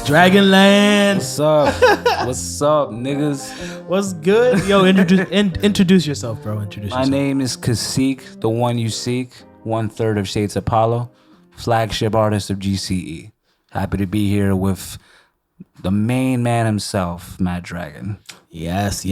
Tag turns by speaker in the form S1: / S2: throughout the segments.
S1: Dragonland.
S2: What's up? What's up, niggas?
S1: What's good? Yo, introduce yourself, bro.
S2: My name is Kasik, the one you seek, 1/3 of Shades of Palo, flagship artist of GCE. Happy to be here with the main man himself, Mad Dragon.
S1: Yes.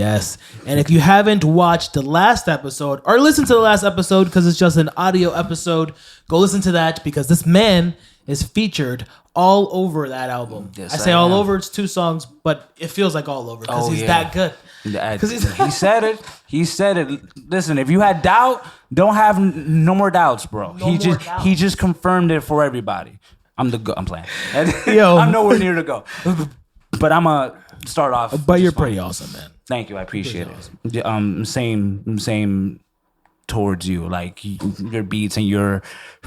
S1: And if you haven't watched the last episode or listened to the last episode because it's just an audio episode, go listen to that because this man is featured all over that album.
S2: Yes,
S1: I say all over, it's 2 songs, but it feels like all over because he's that good. He said it.
S2: Listen, if you had doubt, don't have no more doubts, bro. He just confirmed it for everybody. I'm playing.
S1: Yo.
S2: I'm nowhere near to go. But I'm gonna start off.
S1: But you're pretty awesome, man.
S2: Thank you. I appreciate it. Awesome. Same towards you. Like your beats and your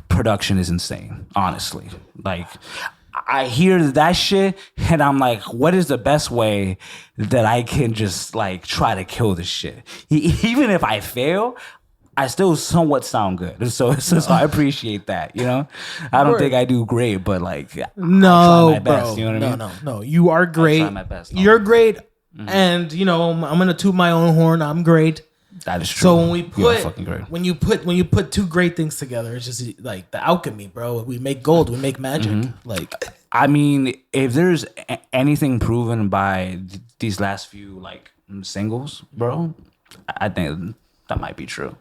S2: production is insane. Honestly, like I hear that shit and I'm like, what is the best way that I can just like try to kill this shit? Even if I fail, I still somewhat sound good. So I appreciate that, you know? I don't think I do great, but like,
S1: no,
S2: I try my best, you know what I mean?
S1: No. You are great.
S2: I try my best.
S1: You're great. Mm-hmm. And, you know, I'm going to toot my own horn. I'm great.
S2: That is true.
S1: So when we
S2: you are fucking great.
S1: when you put 2 great things together, it's just like the alchemy, bro. We make gold. We make magic. Mm-hmm. Like,
S2: I mean, if there's anything proven by these last few like singles, bro, I think that might be true.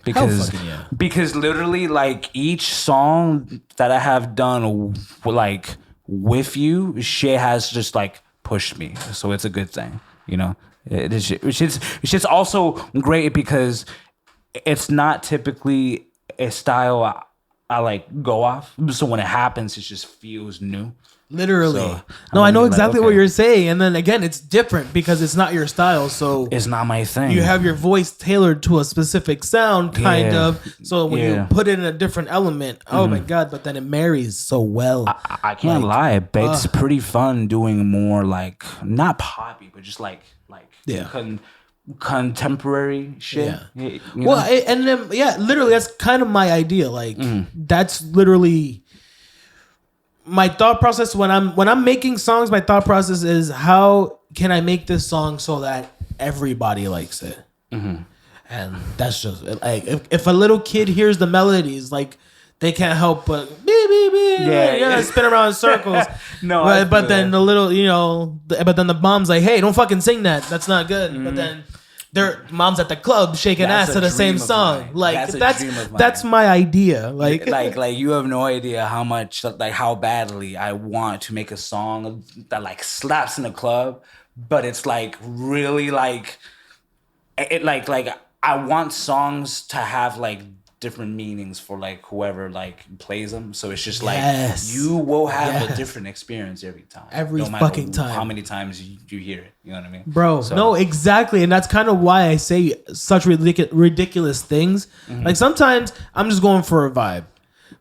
S2: Because literally, like each song that I have done, like with you, shit has just like pushed me. So it's a good thing, you know. It's just also great because it's not typically a style I like go off. So when it happens, it just feels new.
S1: Literally.
S2: So,
S1: no, I know exactly what you're saying. And then again, it's different because it's not your style. So
S2: it's not my thing.
S1: You have your voice tailored to a specific sound, kind of. So when you put it in a different element, oh my God, but then it marries so well.
S2: I can't lie, but it's pretty fun doing more like, not poppy, but just like contemporary shit. Yeah.
S1: And then, literally, that's kind of my idea. Like, that's literally my thought process when I'm making songs. My thought process is, how can I make this song so that everybody likes it? Mm-hmm. And that's just like if a little kid hears the melodies, like they can't help but spin around in circles. No, but then the little, you know, but then the mom's like, hey, don't fucking sing that. That's not good. Mm-hmm. But then their mom's at the club shaking ass to the same song. Like that's my idea. Like
S2: you have no idea how much, like how badly I want to make a song that like slaps in the club, but it's like really like it like I want songs to have like different meanings for like whoever like plays them. So it's just like you will have a different experience every time.
S1: Every fucking time.
S2: How many times you hear it? You know what I mean?
S1: Bro, no, exactly. And that's kind of why I say such ridiculous things. Mm-hmm. Like sometimes I'm just going for a vibe.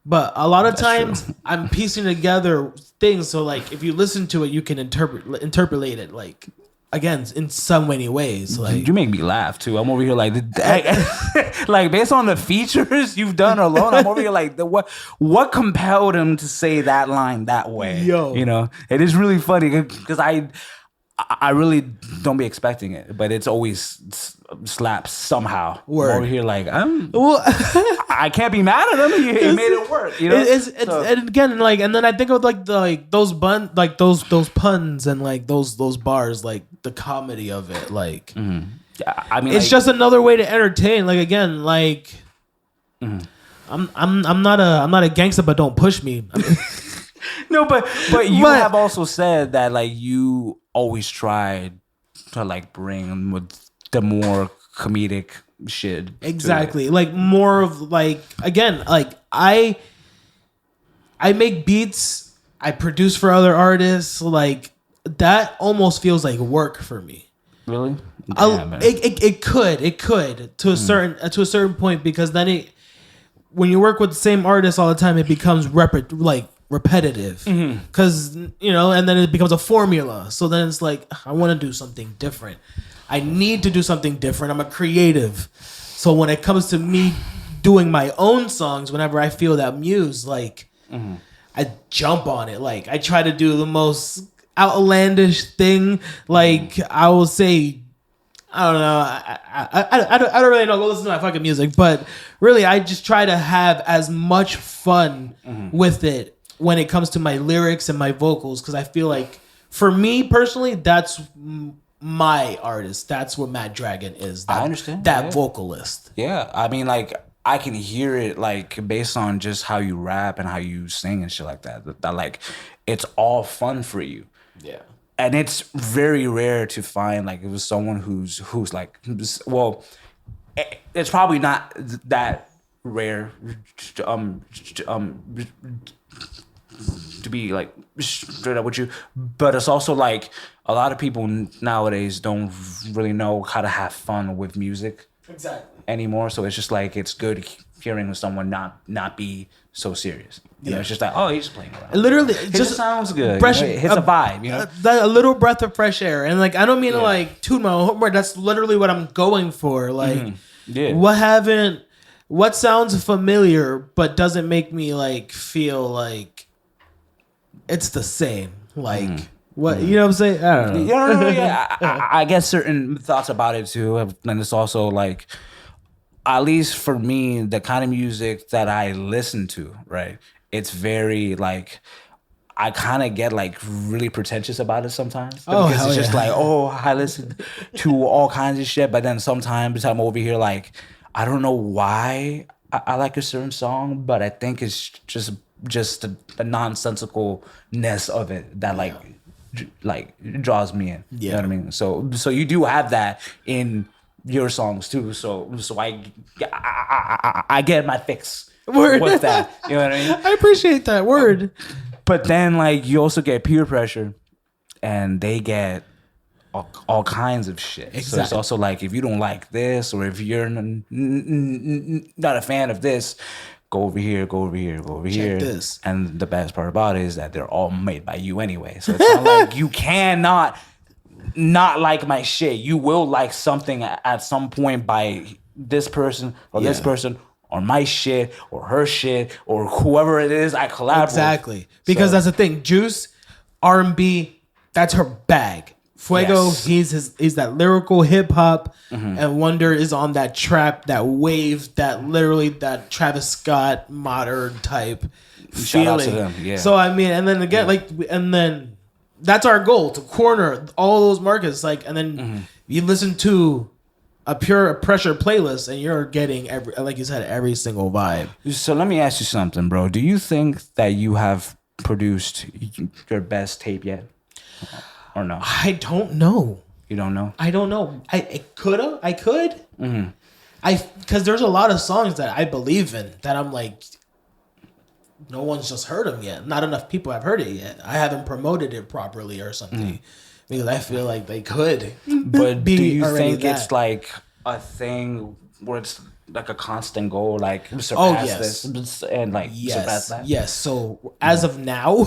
S1: But a lot of times I'm piecing together things. So like if you listen to it, you can interpolate it like, again, in so many ways. Like
S2: you make me laugh too. I'm over here like, like based on the features you've done alone, I'm over here like, what compelled him to say that line that way?
S1: Yo,
S2: you know, it is really funny because I really don't be expecting it, but it's always slaps somehow.
S1: Word.
S2: I'm over here like I can't be mad at him. He made it work. You know,
S1: and again, like, and then I think of like those puns and like those bars, like the comedy of it. Like,
S2: mm-hmm. I mean,
S1: it's like, just another way to entertain. Like again, like I'm not a gangster, but don't push me.
S2: No, but you have also said that like you always tried to like bring the more comedic shit.
S1: Exactly. Like more of like, again, like I make beats, I produce for other artists, like that almost feels like work for me.
S2: Really?
S1: It could to a certain point, because then when you work with the same artist all the time, it becomes repetitive, because you know, and then it becomes a formula. So then it's like, I want to do something different. I need to do something different. I'm a creative, so when it comes to me doing my own songs, whenever I feel that muse, like I jump on it. Like I try to do the most outlandish thing. Like I will say, I don't know. I don't really know. Go listen to my fucking music, but really, I just try to have as much fun with it when it comes to my lyrics and my vocals, because I feel like, for me personally, that's my artist. That's what Mad Dragon is.
S2: I understand
S1: that vocalist.
S2: Yeah, I mean, like, I can hear it, like, based on just how you rap and how you sing and shit like that. That like, it's all fun for you.
S1: Yeah.
S2: And it's very rare to find, like, it was someone who's like, well, it's probably not that rare to be like straight up with you, but it's also like a lot of people nowadays don't really know how to have fun with music anymore. So it's just like, it's good hearing someone not be so serious. You know, it's just like, oh, he's playing around.
S1: Literally,
S2: it just sounds good.
S1: Fresh,
S2: it hits a vibe, you know?
S1: A little breath of fresh air. And like, I don't mean to like toot my own horn. That's literally what I'm going for. Like, what sounds familiar but doesn't make me like feel like it's the same. Like, what, you know what I'm saying? I don't know.
S2: I guess certain thoughts about it too. And it's also like, at least for me, the kind of music that I listen to, right? It's very like, I kind of get like really pretentious about it sometimes. Because it's just like, oh, I listen to all kinds of shit. But then sometimes I'm over here like, I don't know why I like a certain song, but I think it's just the nonsensicalness of it that like draws me in. You know what I mean? So you do have that in your songs too. So I get my fix.
S1: Word.
S2: With that, you know what I mean?
S1: I appreciate that word.
S2: But then, like, you also get peer pressure, and they get all kinds of shit. Exactly. So it's also like, if you don't like this, or if you're not a fan of this, go over here, go over here, go over here.
S1: This.
S2: And the best part about it is that they're all made by you anyway. So it's not like you cannot not like my shit. You will like something at some point by this person or this person, or my shit, or her shit, or whoever it is I collab with.
S1: Exactly. Because that's the thing. Juice, R&B, that's her bag. Fuego, he's that lyrical hip hop, and Wonder is on that trap, that wave, that literally that Travis Scott modern type
S2: Shout
S1: feeling.
S2: out to them. Yeah.
S1: So I mean, and then again, and then that's our goal, to corner all those markets. Like, and then you listen to a pure pressure playlist, and you're getting every, like you said, every single vibe.
S2: So let me ask you something, bro. Do you think that you have produced your best tape yet, or no?
S1: I don't know.
S2: You don't know?
S1: I don't know. I could. Because there's a lot of songs that I believe in that I'm like, no one's just heard them yet. Not enough people have heard it yet. I haven't promoted it properly or something. Because I feel like they could.
S2: But
S1: be
S2: do you think
S1: that.
S2: it's like a thing where it's like a constant goal, like surpass this and like surpass that?
S1: Yes. So as of now,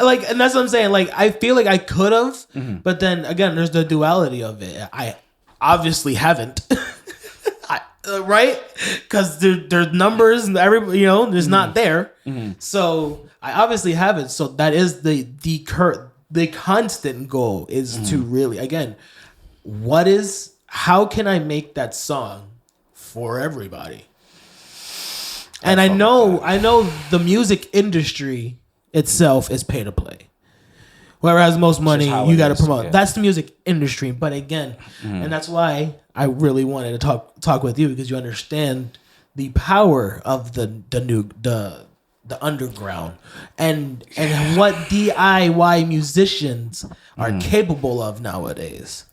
S1: like, and that's what I'm saying. Like, I feel like I could have, but then again, there's the duality of it. I obviously haven't, right? Because there's numbers and everybody, there's not there. So I obviously haven't. So that is the constant goal is to really, again, how can I make that song for everybody? And I know the music industry itself is pay to play. Whoever has the most money, you got to promote. Yeah. That's the music industry. But again, and that's why I really wanted to talk with you, because you understand the power of the underground and what DIY musicians are capable of nowadays.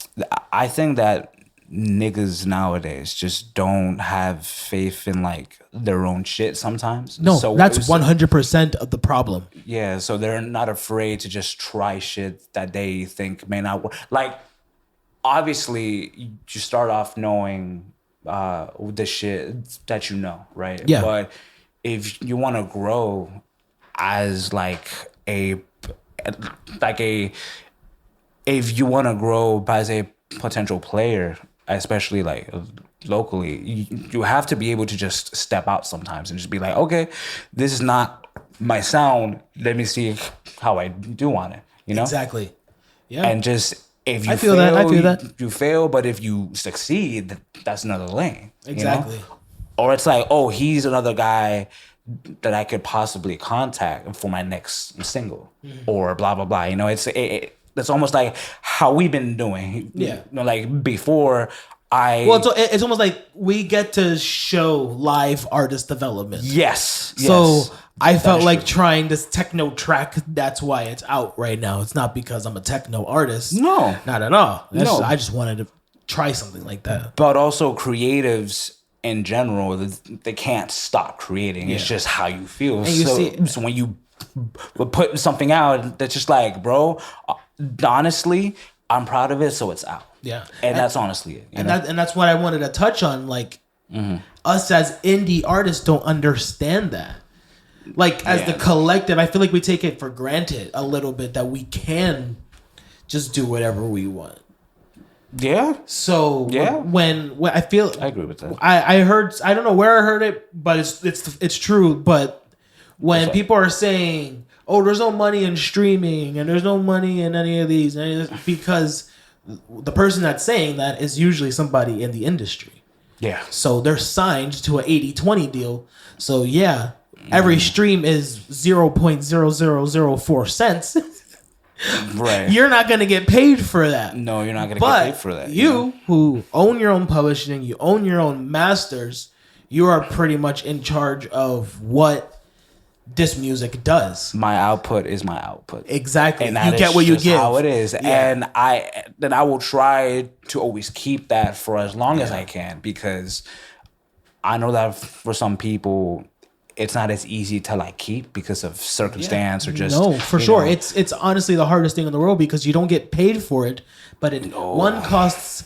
S2: I think that niggas nowadays just don't have faith in like their own shit sometimes.
S1: No, so that's 100% of the problem.
S2: Yeah, so they're not afraid to just try shit that they think may not work. Like, obviously, you start off knowing the shit that you know, right?
S1: Yeah.
S2: But if you want to grow as if you want to grow as a potential player, especially like locally, you have to be able to just step out sometimes and just be like, okay, this is not my sound. Let me see how I do on it. you know?
S1: Exactly. Yeah.
S2: And just, if you
S1: I feel that.
S2: You fail, but if you succeed, that's another lane.
S1: Exactly.
S2: You know? Or it's like, oh, he's another guy that I could possibly contact for my next single, or blah blah blah. You know, it's almost like how we've been doing.
S1: Yeah.
S2: You know, like before.
S1: It's almost like we get to show live artist development.
S2: Yes.
S1: So I felt like trying this techno track. That's why it's out right now. It's not because I'm a techno artist.
S2: No,
S1: not at all. I just wanted to try something like that.
S2: But also creatives in general, they can't stop creating. It's just how you feel. And so when you put something out, that's just like, bro, honestly, I'm proud of it, so it's out.
S1: Yeah.
S2: And that's honestly it.
S1: And that's what I wanted to touch on. Like, us as indie artists don't understand that. Like, as the collective, I feel like we take it for granted a little bit that we can just do whatever we want.
S2: Yeah.
S1: So when I feel,
S2: I agree with that.
S1: I heard, I don't know where I heard it, but it's true. But when people are saying, "Oh, there's no money in streaming and there's no money in any of these," because the person that's saying that is usually somebody in the industry.
S2: Yeah.
S1: So they're signed to an 80-20 deal. So every stream is 0.0004 cents.
S2: Right.
S1: You're not going to get paid for that.
S2: No, you're not going to get paid for that.
S1: You who own your own publishing, you own your own masters, you are pretty much in charge of what this music does.
S2: My output is my output.
S1: Exactly.
S2: And
S1: you get what you give.
S2: How it is.
S1: Yeah.
S2: And I will try to always keep that for as long as I can, because I know that for some people it's not as easy to like keep because of circumstance or just
S1: for sure. It's honestly the hardest thing in the world because you don't get paid for it, but one costs.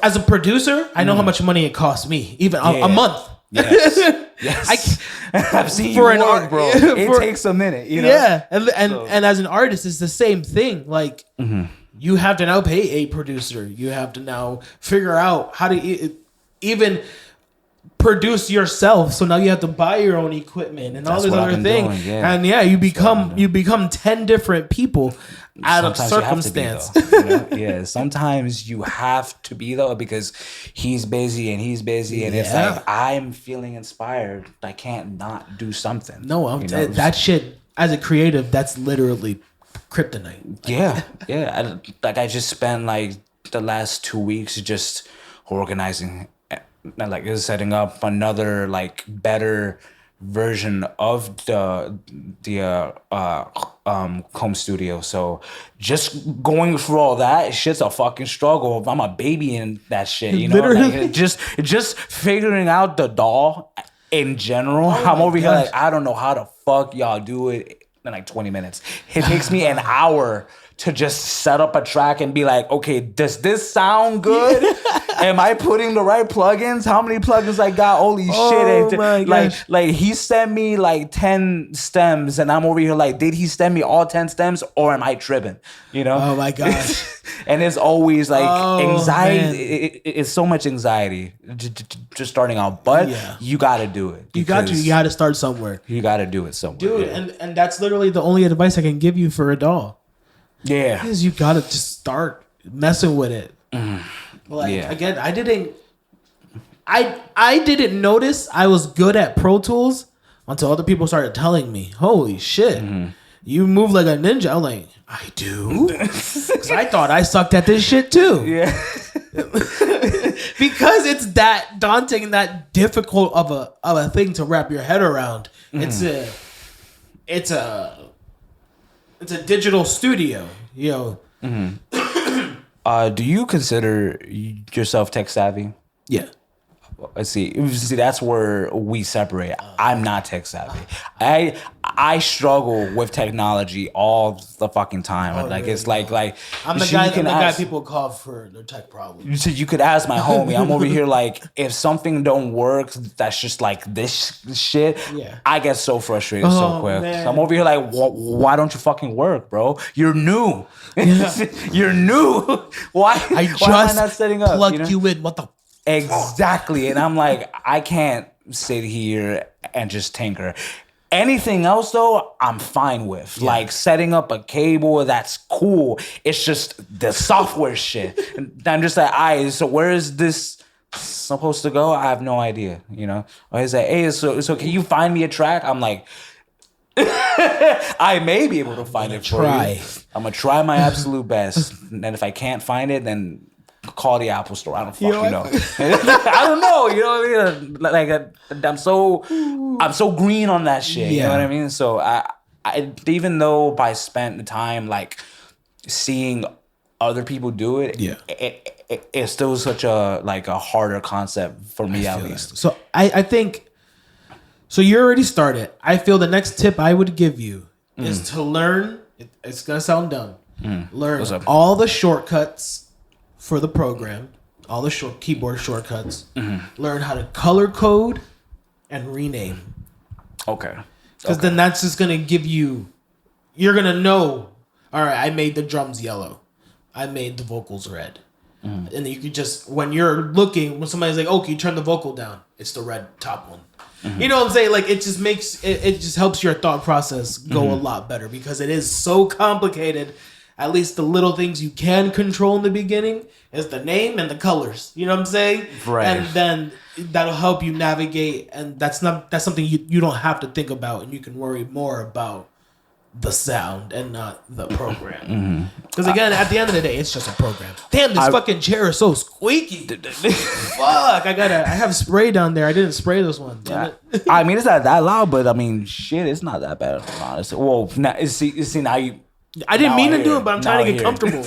S1: As a producer, I know how much money it costs me, even a month.
S2: Yes. I've seen for you work, bro. It takes a minute, you know.
S1: Yeah, and as an artist, it's the same thing. Like you have to now pay a producer. You have to now figure out how to even produce yourself. So now you have to buy your own equipment and all this other thing. And you become 10 different people out of circumstance.
S2: Sometimes you have to be though, because he's busy and it's like, I'm feeling inspired. I can't not do something.
S1: No, that shit as a creative, that's literally kryptonite.
S2: I just spent like the last 2 weeks just organizing, like setting up another like better version of the home studio. So just going through all that shit's a fucking struggle. I'm a baby in that shit, you know. Like, just figuring out the DAW in general. I'm over here like, I don't know how the fuck y'all do it in like 20 minutes. It takes me an hour to just set up a track and be like, okay, does this sound good? Am I putting the right plugins? How many plugins I got? Holy shit.
S1: My gosh.
S2: Like he sent me like 10 stems and I'm over here like, did he send me all 10 stems or am I tripping? You know?
S1: Oh my gosh.
S2: And it's always like anxiety. It's so much anxiety just starting out. But you got to do it.
S1: You got to start somewhere.
S2: You got to do it somewhere.
S1: Dude, and that's literally the only advice I can give you for a DAW.
S2: Yeah.
S1: Is you got to just start messing with it. Again, I didn't notice I was good at Pro Tools until other people started telling me, holy shit, you move like a ninja. I'm like, I do? Because I thought I sucked at this shit too.
S2: Yeah.
S1: Because it's that daunting and that difficult of a thing to wrap your head around. It's a digital studio, you know.
S2: Do you consider yourself tech savvy?
S1: Yeah.
S2: Let's see, that's where we separate. I'm not tech savvy. I struggle with technology all the fucking time. Like really? It's like
S1: I'm the guy people call for their tech problems.
S2: You could ask my homie. I'm over here like, if something don't work, that's just like this shit. Yeah. I get so frustrated so quick. So I'm over here like, why don't you fucking work, bro? You're new. Yeah. You're new. Why am I not setting up?
S1: Plugged you in. What the?
S2: Exactly. And I'm like, I can't sit here and just tinker. Anything else though, I'm fine with. Yeah. Like setting up a cable, that's cool. It's just the software shit. And I'm just like, so where is this supposed to go? I have no idea, you know? Or he's like, hey, so can you find me a track? I'm like, I may be able to find it for you. I'm gonna try my absolute best. And if I can't find it, then call the Apple Store. I don't fucking know. I don't know. You know what I mean? Like I'm so green on that shit. You know what I mean? So I even though I spent the time like seeing other people do it, it's still such a harder concept for me at least.
S1: So I think. So you already started. I feel the next tip I would give you is to learn. It's gonna sound dumb. Learn all the shortcuts for the program, all the keyboard shortcuts. Learn how to color code and rename.
S2: Okay.
S1: Because then that's just gonna give you. You're gonna know. All right, I made the drums yellow. I made the vocals red. And then you could just when somebody's like, "Oh, can you turn the vocal down?" It's the red top one. You know what I'm saying? Like it just makes it just helps your thought process go a lot better because it is so complicated. At least the little things you can control in the beginning is the name and the colors. You know what I'm saying?
S2: Right.
S1: And then that'll help you navigate, and that's something you don't have to think about, and you can worry more about the sound and not the program. Because again, at the end of the day, it's just a program. Damn, this fucking chair is so squeaky. Fuck, I have spray down there. I didn't spray this one.
S2: I mean, it's not that loud, but I mean, shit, it's not that bad, honestly. Well, see now you.
S1: I didn't mean to do it, but I'm trying to get comfortable.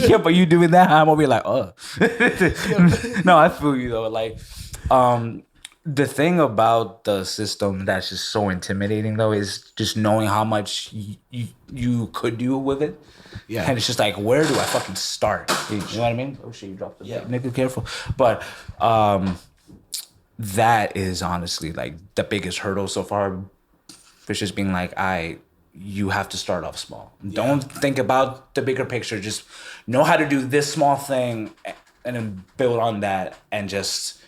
S2: Yeah, but you doing that, I'm gonna be like, oh. No, I feel you though. Like, the thing about the system that's just so intimidating though is just knowing how much you could do with it. Yeah. And it's just like, where do I fucking start? You know what I mean? Oh shit, you dropped the bag. Nigga, careful. But that is honestly like the biggest hurdle so far. It's just being like, you have to start off small. Don't think about the bigger picture. Just know how to do this small thing and then build on that, and just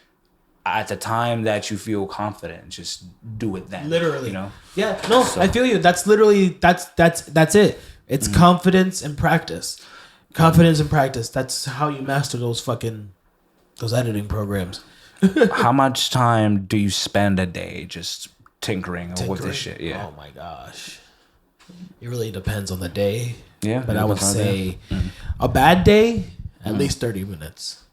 S2: at the time that you feel confident, just do it then. Literally. You know?
S1: Yeah. No, so. I feel you. That's literally that's it. It's confidence and practice. Confidence and practice. That's how you master those editing programs.
S2: How much time do you spend a day just tinkering with this shit? Yeah.
S1: Oh my gosh. It really depends on the day.
S2: Yeah.
S1: But I would say a bad day, at least 30 minutes.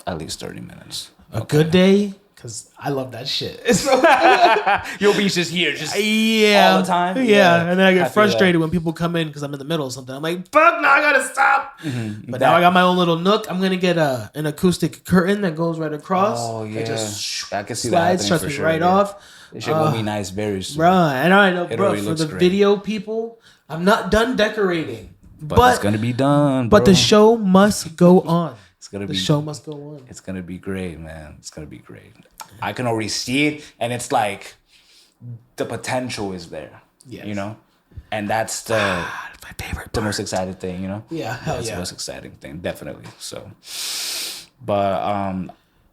S2: At least 30 minutes.
S1: A good day, because I love that shit.
S2: You'll be just here, all the time.
S1: Yeah. And then I get frustrated when people come in because I'm in the middle of something. I'm like, fuck, now I gotta stop. But now I got my own little nook. I'm gonna get an acoustic curtain that goes right across.
S2: Oh yeah.
S1: It just
S2: I can see
S1: slides,
S2: that
S1: shuts me right off.
S2: It shit will be nice very soon.
S1: Bro, and I know, bro, for the video people, I'm not done decorating. But
S2: it's gonna be done,
S1: bro. But the show must go on. The show must go on.
S2: It's gonna be great, man. It's gonna be great. I can already see it, and it's like the potential is there. Yeah, you know, and that's my favorite part. The most exciting thing, you know.
S1: Yeah, hell
S2: that's the most exciting thing, definitely. So, but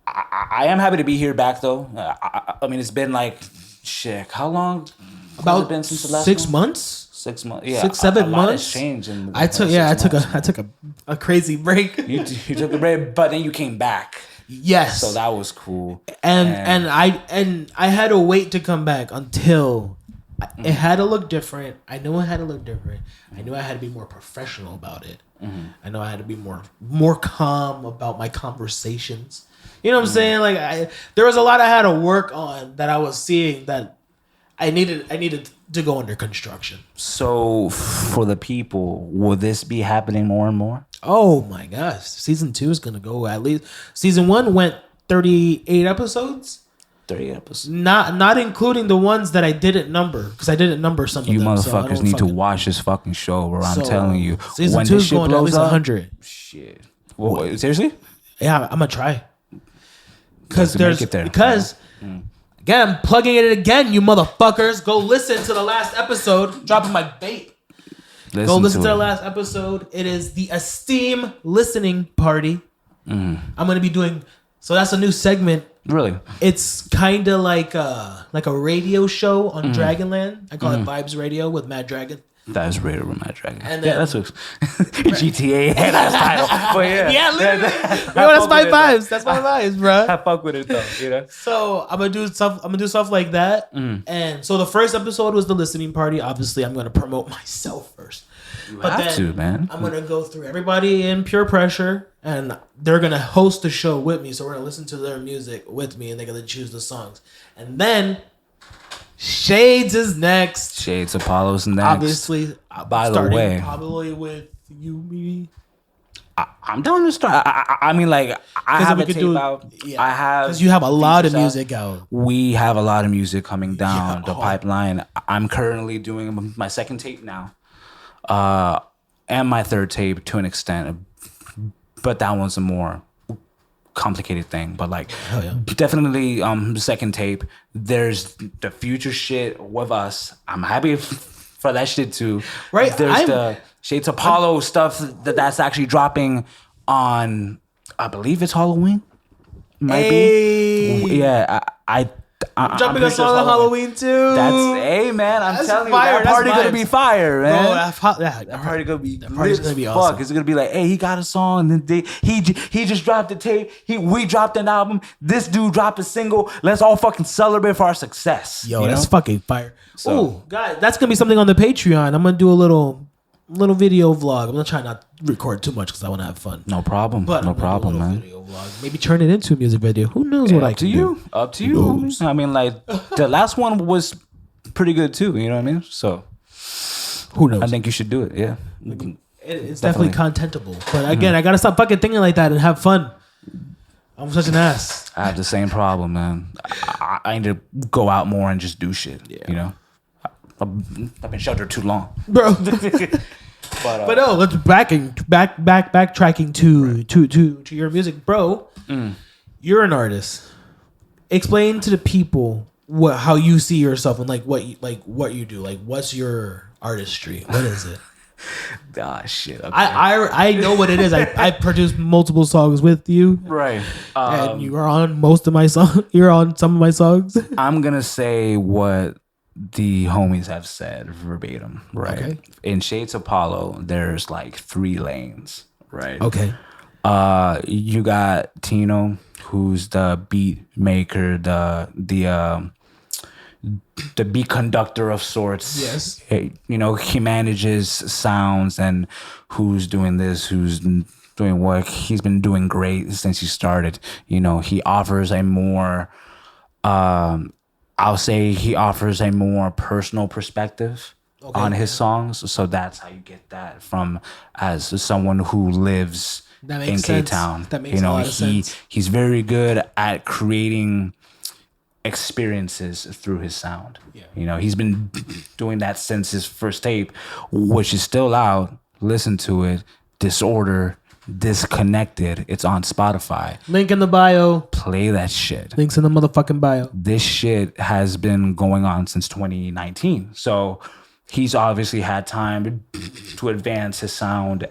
S2: I am happy to be here back though. I mean, it's been like shit. How long?
S1: Has it been since the last 6 months?
S2: 6 months, yeah.
S1: 6, 7 months.
S2: Has changed.
S1: I took a crazy break.
S2: You took a break, but then you came back.
S1: Yes.
S2: So that was cool.
S1: And I had to wait to come back until it had to look different. I knew it had to look different. I knew I had to be more professional about it. I know I had to be more calm about my conversations. You know what I'm saying? Like there was a lot I had to work on that I was seeing that I needed to go under construction.
S2: So for the people, will this be happening more and more?
S1: Oh my gosh. Season 2 is going to go at least. Season 1 went 38 episodes.
S2: 38 episodes.
S1: Not including the ones that I didn't number, because I didn't number some of them.
S2: You motherfuckers need to watch this fucking show, bro. I'm telling you.
S1: Season 2 is going to at least 100.
S2: Shit. Wait, seriously?
S1: Yeah, I'm going to try. Because again, I'm plugging it again, you motherfuckers. Go listen to the last episode. Dropping my bait. Go listen to the last episode. It is the Esteem Listening Party. I'm going to be doing... So that's a new segment
S2: Really?
S1: It's kind of like a radio show on Dragonland. I call it Vibes Radio with Mad Dragon.
S2: That's Radio with Mad Dragon.
S1: And then,
S2: that's GTA that's title. But
S1: yeah, literally. That's my vibes. That's my vibes, bro.
S2: I fuck with it though, you know.
S1: So I'm gonna do stuff like that. And so the first episode was the listening party. Obviously, I'm gonna promote myself first.
S2: You have to, man.
S1: I'm gonna go through everybody in Pure Pressure, and they're gonna host the show with me. So we're gonna listen to their music with me, and they're gonna choose the songs. And then Shades is next.
S2: Shades of Palo's next.
S1: Obviously,
S2: by the way,
S1: probably with you, maybe.
S2: I'm down to start. I mean, like, I have a tape out.
S1: Yeah,
S2: I have,
S1: because you have a lot of music out.
S2: We have a lot of music coming down the pipeline. I'm currently doing my second tape now, and my third tape to an extent, but that one's a more complicated thing. But like, definitely, the second tape. There's the future shit with us. I'm happy for that shit too.
S1: Right.
S2: There's the Shades of Palo stuff that's actually dropping on, I believe it's Halloween. Might be. Yeah, I'm
S1: dropping a song on Halloween too.
S2: That's man. I'm telling you, that party gonna be fire, man.
S1: Bro, that party
S2: gonna be
S1: party's gonna be awesome.
S2: It's gonna be like, hey, he got a song, and then he just dropped the tape. We dropped an album. This dude dropped a single. Let's all fucking celebrate for our success.
S1: Yo, that's fucking fire. So, ooh, guys, that's gonna be something on the Patreon. I'm gonna do a little video vlog. I'm gonna try not to record too much because I want to have fun.
S2: No problem. But no problem, man.
S1: Video vlog. Maybe turn it into a music video. Who knows what I can do?
S2: Up to you. Homie. I mean, like the last one was pretty good too. You know what I mean? So
S1: who knows?
S2: I think you should do it. Yeah,
S1: it's definitely contentable. But again, I gotta stop fucking thinking like that and have fun. I'm such an ass.
S2: I have the same problem, man. I need to go out more and just do shit. Yeah. You know, I've been sheltered too long,
S1: bro. But no, let's backtracking to your music, bro. You're an artist. Explain to the people how you see yourself and what you do. Like, what's your artistry? What is it?
S2: Shit. Okay.
S1: I know what it is. I produced multiple songs with you,
S2: right?
S1: And you are on most of my songs. You're on some of my songs.
S2: I'm gonna say what the homies have said verbatim, right? Okay. In Shades of Palo, there's like 3 lanes, right?
S1: Okay.
S2: You got Tino, who's the beat maker, the beat conductor of sorts.
S1: Yes.
S2: You know, he manages sounds and who's doing this, who's doing what. He's been doing great since he started. You know, he offers a more I'll say he offers a more personal perspective on his songs. So that's how you get that from as someone who lives in K-Town.
S1: That makes a lot of sense.
S2: He's very good at creating experiences through his sound. Yeah. You know, he's been doing that since his first tape, which is still out. Listen to it. Disorder. Disconnected. It's on Spotify.
S1: Link in the bio.
S2: Play that shit.
S1: Links in the motherfucking bio.
S2: This shit has been going on since 2019. So he's obviously had time to advance his sound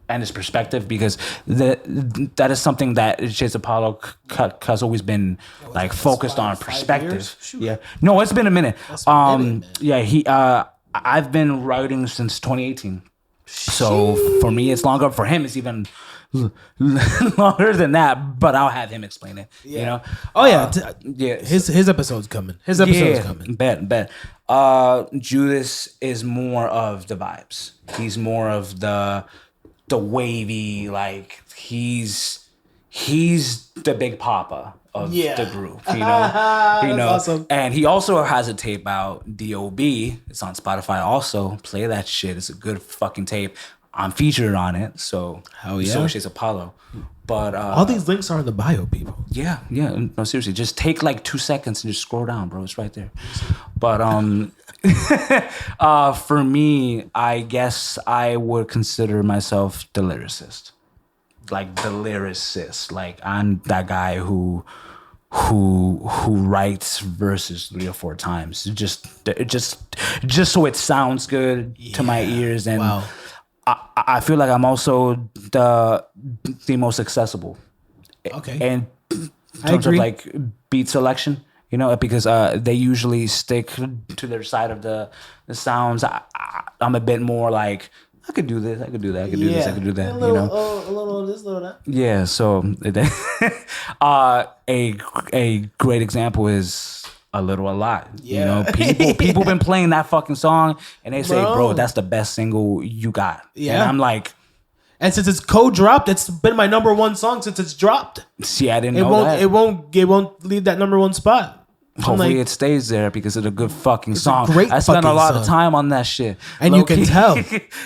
S2: and his perspective, because that is something that Shades of Palo has always been like focused on perspective. Yeah. No, it's been a minute. Yeah, I've been writing since 2018. So for me, it's longer. For him, it's even longer than that. But I'll have him explain it. Yeah. You know?
S1: Oh yeah, yeah. His episode's coming. His episode's coming.
S2: Bet. Judas is more of the vibes. He's more of the wavy. Like he's the Big Papa of the group. You know. Awesome. And he also has a tape out, D.O.B. It's on Spotify also. Play that shit. It's a good fucking tape. I'm featured on it. So
S1: hell yeah.
S2: So Shades of Palo. But
S1: all these links are in the bio, people.
S2: Yeah. No, seriously. Just take like 2 seconds and just scroll down, bro. It's right there. But for me, I guess I would consider myself the lyricist. Like the lyricist. Like I'm that guy who writes verses 3 or 4 times, just so it sounds good to my ears. And wow. I feel like I'm also the most accessible.
S1: Okay.
S2: And terms of like beat selection. You know, because they usually stick to their side of the sounds. I'm a bit more like, I could do this, I could do that, I could do this, I could do that.
S1: A little this, little that.
S2: Yeah. So, a great example is A Little A Lot.
S1: Yeah.
S2: You know, people been playing that fucking song, and they say, bro, that's the best single you got.
S1: Yeah.
S2: And I'm like.
S1: And since it's co-dropped, it's been my number one song since it's dropped.
S2: See, I didn't know that.
S1: It won't leave that number one spot.
S2: Hopefully it stays there because it's a good fucking song. I spent
S1: fucking
S2: a lot
S1: song.
S2: of time on that shit.
S1: And you can tell.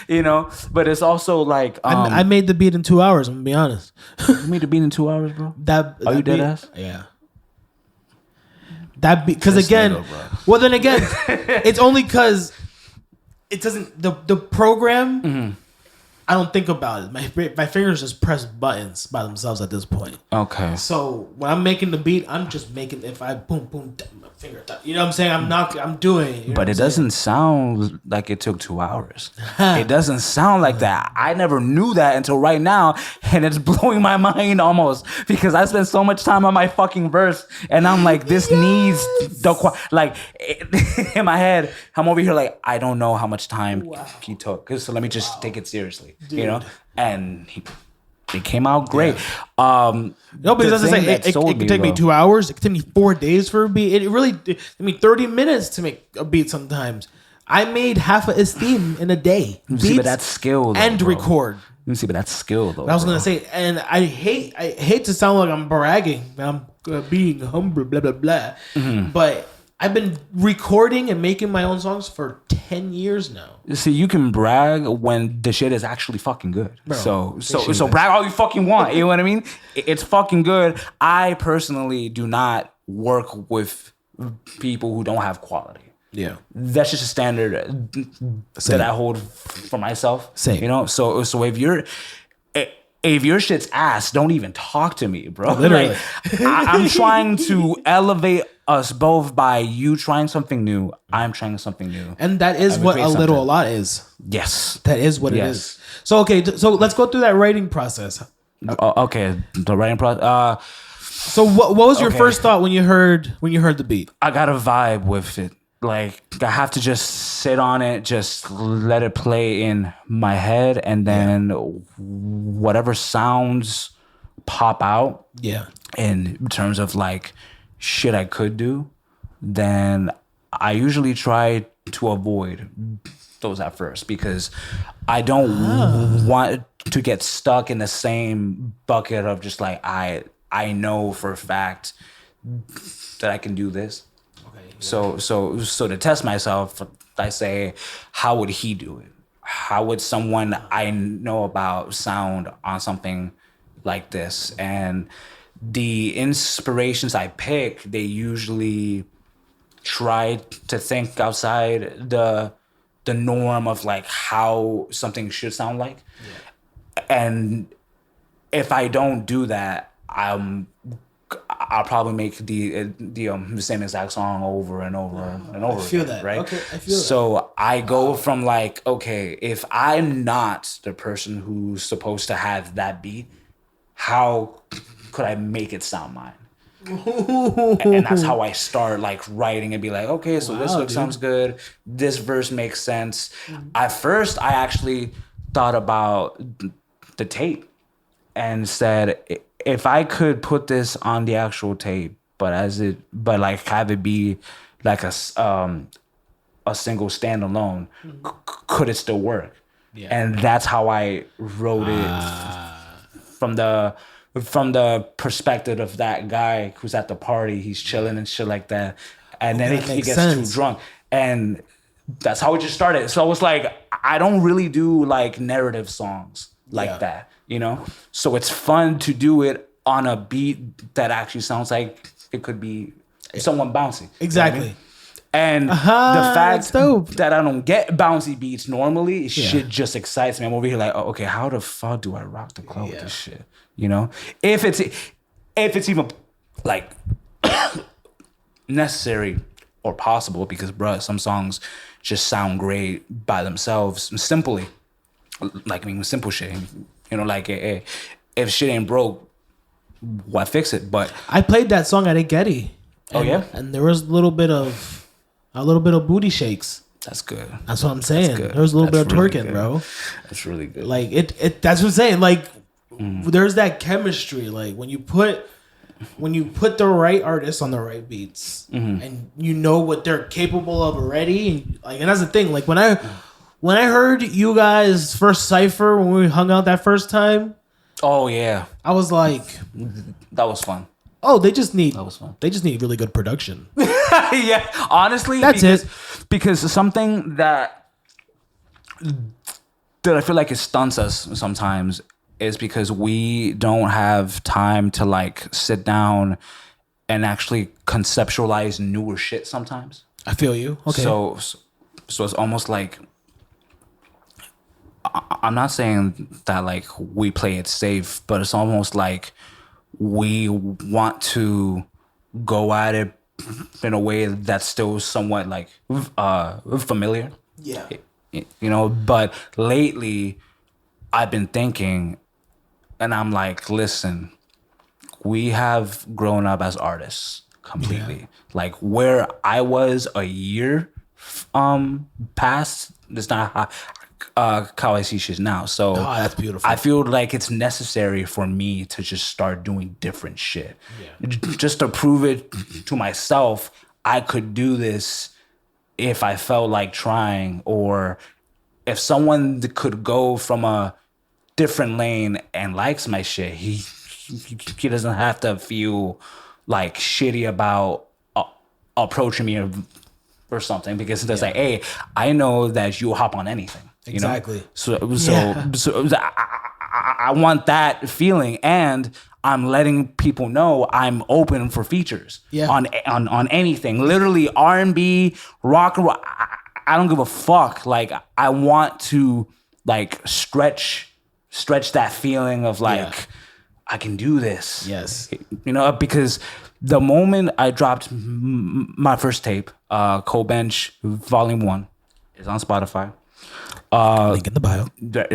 S2: You know, but it's also like...
S1: I made the beat in 2 hours, I'm going to be honest.
S2: You made the beat in 2 hours, bro? Are you dead ass?
S1: Yeah. That beat... Because again... Well, then again, it's only because it doesn't... The program... Mm-hmm. I don't think about it. My fingers just press buttons by themselves at this point.
S2: Okay.
S1: So when I'm making the beat, I'm just making. If I boom boom, my finger. You know what I'm saying? I'm doing it.
S2: But it doesn't sound like it took 2 hours. It doesn't sound like that. I never knew that until right now, and it's blowing my mind almost because I spent so much time on my fucking verse, and I'm like, this needs the like in my head. I'm over here like I don't know how much time he took. So let me just take it seriously. Dude. You know, and it came out great.
S1: Yeah. No, but it doesn't say it could take me 2 hours. It could take me 4 days for a beat. It really, 30 minutes to make a beat sometimes. I made half of his theme in a day.
S2: See, but that's skill, though,
S1: and
S2: bro.
S1: Record.
S2: You see, but that's skill, though.
S1: But I was gonna say, and I hate to sound like I'm bragging. I'm being humble, blah blah blah. Mm-hmm. But I've been recording and making my own songs for 10 years now.
S2: See, you can brag when the shit is actually fucking good. Bro, so brag all you fucking want. You know what I mean? It's fucking good. I personally do not work with people who don't have quality. Yeah. That's just a standard that I hold for myself. Same. You know? So if your shit's ass, don't even talk to me, bro. Literally. Like, I'm trying to elevate us both by you trying something new. I'm trying something new.
S1: And that is what A Little A Lot is.
S2: Yes.
S1: That is what it is. So, okay. So let's go through that writing process.
S2: Okay. The writing process.
S1: So what was your first thought when you heard the beat?
S2: I got a vibe with it. Like, I have to just sit on it, just let it play in my head, and then whatever sounds pop out in terms of, like, shit I could do, then I usually try to avoid those at first because I don't want to get stuck in the same bucket of just, like, I know for a fact that I can do this. So to test myself, I say, how would he do it? How would someone I know about sound on something like this? And the inspirations I pick, they usually try to think outside the norm of like how something should sound like. Yeah. And if I don't do that, I'll probably make the same exact song over and over and over. I feel again, that, right? Okay, I feel so that. I go from like, okay, if I'm not the person who's supposed to have that beat, how could I make it sound mine? And that's how I start like writing and be like, okay, so this hook sounds good. This verse makes sense. At first, I actually thought about the tape and said, if I could put this on the actual tape, but like have it be like a single standalone, could it still work? Yeah. And that's how I wrote it from the perspective of that guy who's at the party, he's chilling and shit like that, and then he gets too drunk, and that's how it just started. So it was like I don't really do like narrative songs like that. You know, so it's fun to do it on a beat that actually sounds like it could be someone bouncy. Exactly. You know I mean? And the fact that I don't get bouncy beats normally, shit just excites me. I'm over here like, oh, okay, how the fuck do I rock the club with this shit? You know, if it's even like necessary or possible, because bruh, some songs just sound great by themselves, simply. Like, I mean, simple shit. You know, like, if shit ain't broke, what fix it. But
S1: I played that song at Getty.
S2: Oh yeah,
S1: and there was a little bit of booty shakes.
S2: That's good.
S1: That's what I'm saying. There was a little bit of twerking,
S2: good.
S1: bro.
S2: That's really good.
S1: Like it. That's what I'm saying. Like there's that chemistry. Like when you put the right artists on the right beats, and you know what they're capable of already. And that's the thing. Like when I heard you guys first cipher when we hung out that first time.
S2: Oh yeah,
S1: I was like,
S2: that was fun.
S1: Oh, that was fun. They just need really good production.
S2: Yeah, honestly,
S1: that's it.
S2: Because something that I feel like it stunts us sometimes is because we don't have time to like sit down and actually conceptualize newer shit sometimes.
S1: I feel you. Okay.
S2: So it's almost like I'm not saying that like we play it safe, but it's almost like we want to go at it in a way that's still somewhat like familiar.
S1: Yeah.
S2: You know, but lately I've been thinking, and I'm like, listen, we have grown up as artists completely. Yeah. Like where I was a year past, it's not how I see shit now. So
S1: that's beautiful.
S2: I feel like it's necessary for me to just start doing different shit. Yeah. Just to prove it to myself, I could do this if I felt like trying, or if someone could go from a different lane and likes my shit, he doesn't have to feel like shitty about approaching me or something, because it's like, hey, I know that you'll hop on anything.
S1: Exactly.
S2: You know? So I want that feeling, and I'm letting people know I'm open for features on anything. Literally R&B, rock. I don't give a fuck. Like I want to like stretch that feeling of like I can do this.
S1: Yes.
S2: You know, because the moment I dropped my first tape, Cold Bench Volume 1 is on Spotify.
S1: Link in the bio.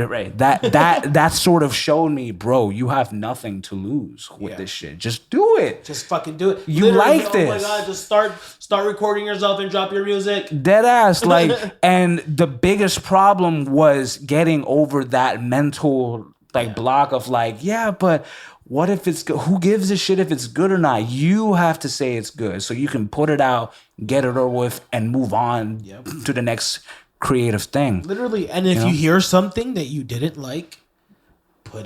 S2: Right. That sort of showed me, bro, you have nothing to lose with this shit. Just do it.
S1: Just fucking do it.
S2: You literally, like this.
S1: Oh my God, just start recording yourself and drop your music.
S2: Dead ass. Like, and the biggest problem was getting over that mental block of like, yeah, but what if it's good? Who gives a shit if it's good or not? You have to say it's good so you can put it out, get it over with, and move on to the next creative thing.
S1: Literally. And if you hear something that you didn't like,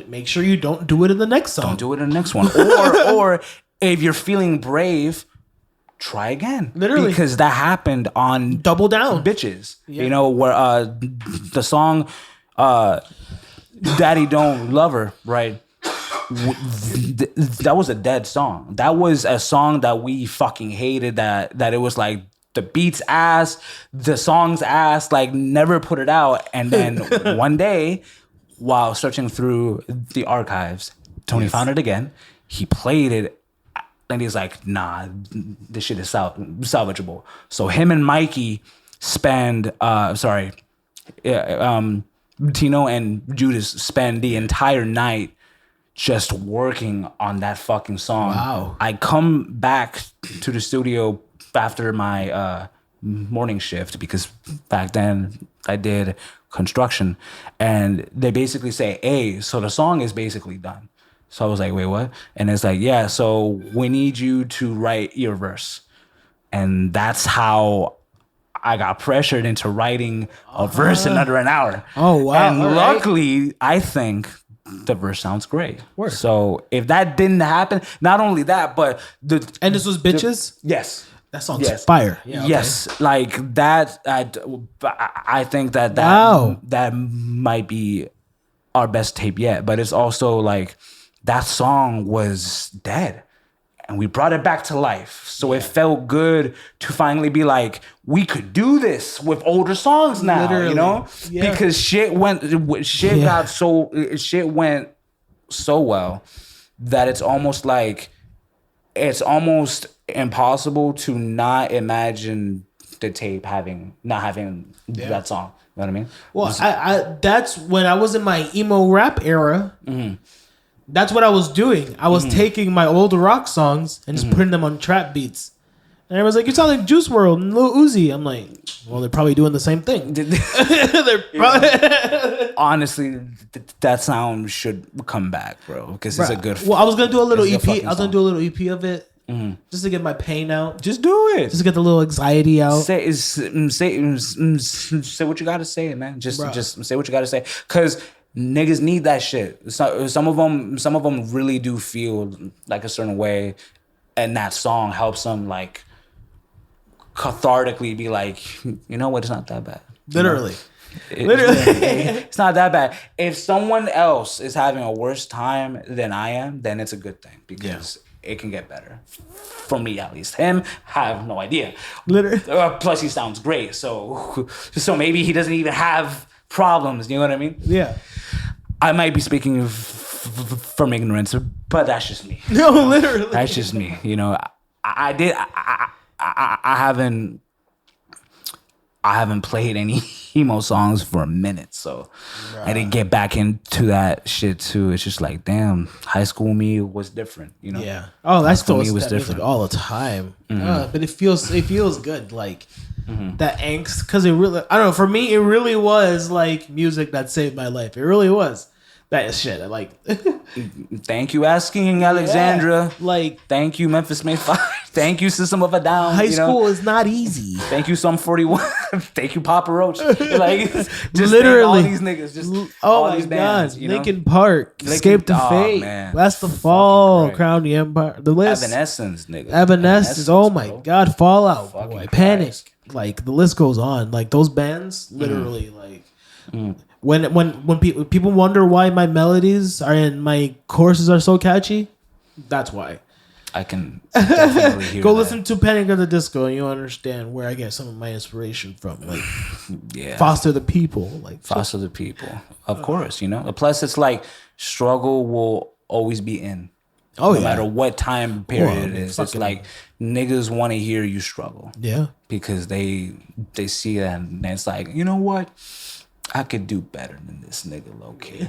S1: make sure you don't do it in the next song.
S2: Don't do it in the next one. Or if you're feeling brave, try again.
S1: Literally.
S2: Because that happened on
S1: Double Down.
S2: Bitches. Yeah. You know, where the song Daddy Don't Love Her, right? That was a dead song. That was a song that we fucking hated, that it was like the beat's ass, the song's ass, like never put it out. And then one day, while searching through the archives, Tony found it again. He played it, and he's like, nah, this shit is salvageable. So him and Mikey spend, Tino and Judas spend the entire night just working on that fucking song.
S1: Wow.
S2: I come back to the studio after my morning shift, because back then I did construction, and they basically say, hey, so the song is basically done. So I was like, wait, what? And it's like, yeah, so we need you to write your verse. And that's how I got pressured into writing a verse in under an hour.
S1: Oh, wow.
S2: And luckily, I think the verse sounds great.
S1: Word.
S2: So if that didn't happen, not only that, but
S1: and this was Bitches?
S2: Yes.
S1: That song's fire.
S2: Yeah, okay. Yes, like that. I think that might be our best tape yet. But it's also like that song was dead, and we brought it back to life. So it felt good to finally be like, we could do this with older songs now. Literally. You know, because shit went so well that it's almost impossible to not imagine the tape not having that song. You know what I mean?
S1: Well, I that's when I was in my emo rap era. Mm-hmm. that's what I was doing. I was taking my old rock songs and just putting them on trap beats. And everyone's like, "You sound like Juice WRLD and Lil Uzi." I'm like, "Well, they're probably doing the same thing." They're probably
S2: Honestly, that sound should come back, bro, because it's a good.
S1: Well, I was gonna do a little EP. I was gonna do a little EP of it, just to get my pain out.
S2: Just do it.
S1: Just to get the little anxiety out.
S2: Say what you gotta say, man. Just say what you gotta say, cause niggas need that shit. Some of them really do feel like a certain way, and that song helps them like cathartically be like, you know what, it's not that bad.
S1: Literally.
S2: It's not that bad. If someone else is having a worse time than I am, then it's a good thing because it can get better. For me, at least. Him, I have no idea.
S1: Literally.
S2: Plus, he sounds great. So maybe he doesn't even have problems. You know what I mean?
S1: Yeah.
S2: I might be speaking from ignorance, but that's just me.
S1: No, literally.
S2: That's just me. You know, I haven't played any emo songs for a minute, so I didn't get back into that shit too. It's just like, damn, high school me was different, you know.
S1: Yeah. Oh, that's still
S2: me was
S1: that music all the time. But it feels good, like that angst, because it really, I don't know. For me, it really was like music that saved my life. It really was. That is shit. I like.
S2: Thank you, Asking Alexandra.
S1: Yeah, like,
S2: thank you, Memphis Made 5. Thank you, System of a Down.
S1: High school is not easy.
S2: Thank you, Sum 41. Thank you, Papa Roach. Like, just
S1: literally,
S2: all these niggas. Just all
S1: my
S2: these bands.
S1: God,
S2: You know?
S1: Linkin Park, Escape to Fate,
S2: Man.
S1: Blast the Fall, Crown the Empire. The list.
S2: Evanescence, nigga.
S1: Evanescence. Oh my
S2: bro.
S1: God, Fallout
S2: Fucking
S1: Boy,
S2: Christ.
S1: Panic. Like the list goes on. Like those bands, literally, like. When people wonder why my melodies are and my choruses are so catchy, that's why.
S2: I can definitely hear
S1: Go
S2: that.
S1: listen to Panic at the Disco and you'll understand where I get some of my inspiration from. Like,
S2: Yeah.
S1: Foster the People. Like,
S2: Foster the people. Of course, you know. Plus, it's like struggle will always be in.
S1: Oh,
S2: no
S1: yeah.
S2: matter what time period
S1: Well,
S2: it is. It's
S1: fucking-
S2: like niggas want to hear you struggle.
S1: Yeah.
S2: Because they see that and it's like, you know what? I could do better than this nigga, low key.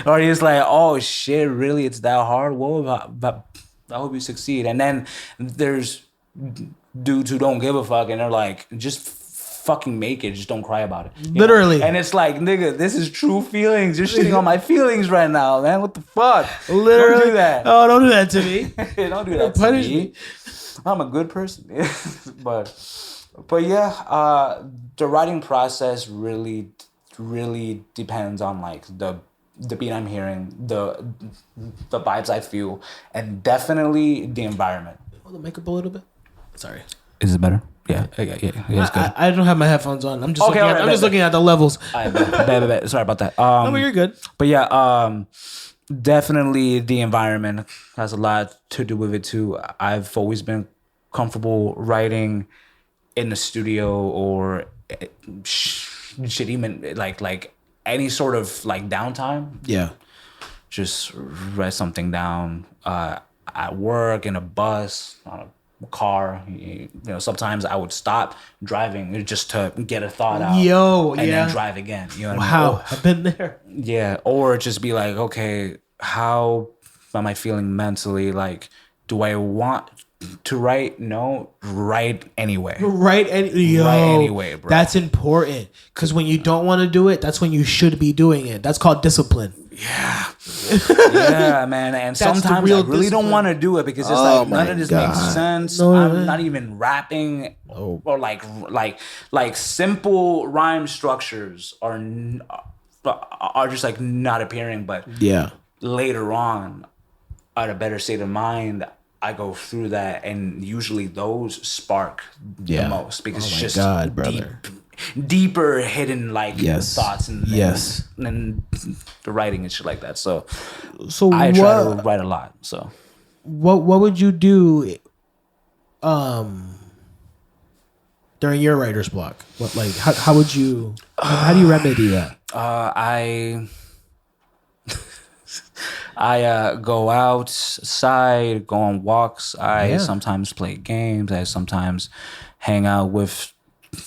S2: Or it's like, oh shit, really? It's that hard? Well, but I hope you succeed. And then there's dudes who don't give a fuck and they're like, just fucking make it. Just don't cry about it. You
S1: Literally.
S2: know? And it's like, nigga, this is true feelings. You're shitting on my feelings right now, man. What the fuck?
S1: Literally.
S2: Don't do that.
S1: Oh, don't do that to me.
S2: Don't do that to
S1: Punish
S2: me. I'm a good person. But yeah, the writing process really depends on like the beat I'm hearing, the vibes I feel, and definitely the environment.
S1: Hold the mic up a little bit. Sorry.
S2: Is it better? Yeah, it's good.
S1: I don't have my headphones on. I'm just
S2: Okay,
S1: looking, I'm just looking at the levels.
S2: Bet. Sorry about that.
S1: No, but you're good.
S2: But yeah, definitely the environment has a lot to do with it too. I've always been comfortable writing in the studio or shit, even like any sort of like downtime.
S1: Yeah.
S2: Just write something down at work, in a bus, on a car. You know, sometimes I would stop driving just to get a thought out.
S1: Yo,
S2: and
S1: yeah.
S2: then drive again. You know what
S1: Wow,
S2: I mean?
S1: I've been there.
S2: Yeah, or just be like, okay, how am I feeling mentally? Like, do I want to write? No, write anyway.
S1: Write
S2: anyway, bro.
S1: That's important because when you don't want to do it, that's when you should be doing it. That's called discipline.
S2: Yeah, man. And sometimes I really don't want to do it because it's like none of this makes sense.
S1: No,
S2: I'm not even rapping, or like simple rhyme structures are just like not appearing. But
S1: Yeah.
S2: later on, at a better state of mind, I go through that, and usually those spark the most because it's just
S1: God, brother.
S2: deeper hidden like
S1: Yes.
S2: thoughts and the writing and shit like that. So I try to write a lot. So
S1: what would you do during your writer's block? What, like, how would you how do you remedy that?
S2: I go outside, go on walks. I sometimes play games. I sometimes hang out with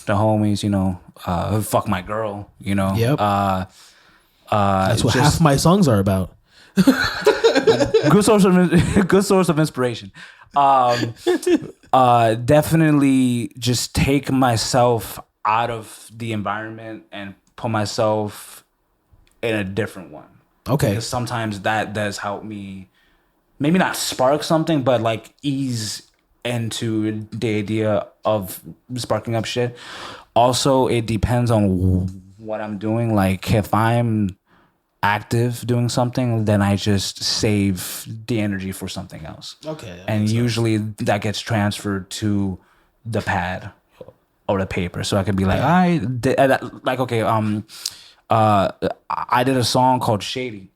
S2: the homies, you know, fuck my girl, you know.
S1: Yep. That's what half my songs are about.
S2: Good source of inspiration. Definitely just take myself out of the environment and put myself in a different one.
S1: Okay.
S2: Because sometimes that does help me, maybe not spark something, but like ease into the idea of sparking up shit. Also, it depends on what I'm doing. Like if I'm active doing something, then I just save the energy for something else.
S1: Okay.
S2: And usually that gets transferred to the pad or the paper. So I could be like, I did a song called Shady.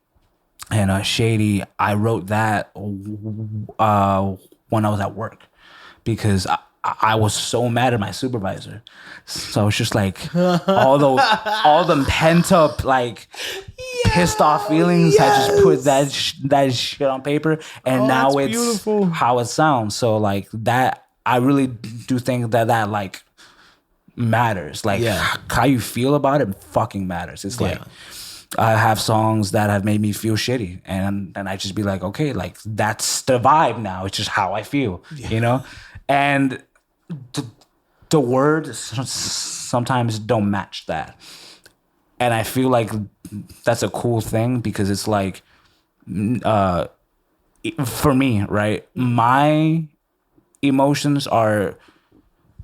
S2: And Shady, I wrote that when I was at work because I was so mad at my supervisor. So it's just like all them pent up like pissed off feelings. Yes. I just put that shit on paper, and now it's beautiful. How it sounds. So like that, I really do think that like matters. Like how you feel about it fucking matters. It's like I have songs that have made me feel shitty, and I just be like, okay, like that's the vibe now. It's just how I feel, you know, and the words sometimes don't match that. And I feel like that's a cool thing because it's like, for me, right? My emotions are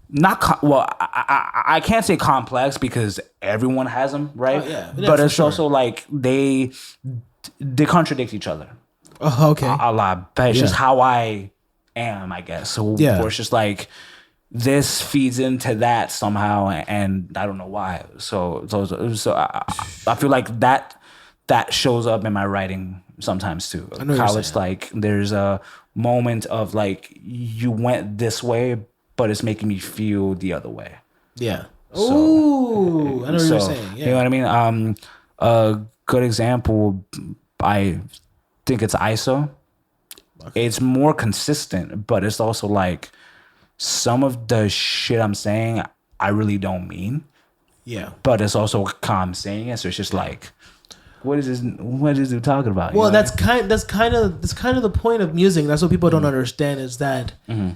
S2: not, I can't say complex because everyone has them, right? But it's also like they contradict each other.
S1: Okay.
S2: A lot. But it's just how I am, I guess. So or it's just like, this feeds into that somehow, and I don't know why. So I feel like that shows up in my writing sometimes too. How it's like there's a moment of like you went this way, but it's making me feel the other way. Yeah.
S1: Ooh, I know what you're saying. Yeah.
S2: You know what I mean? A good example, I think it's ISO. Okay. It's more consistent, but it's also like, some of the shit I'm saying, I really don't mean. Yeah. But it's also how I'm saying it. So it's just like, what is it talking about?
S1: Well, that's kind of the point of music. That's what people don't understand is that a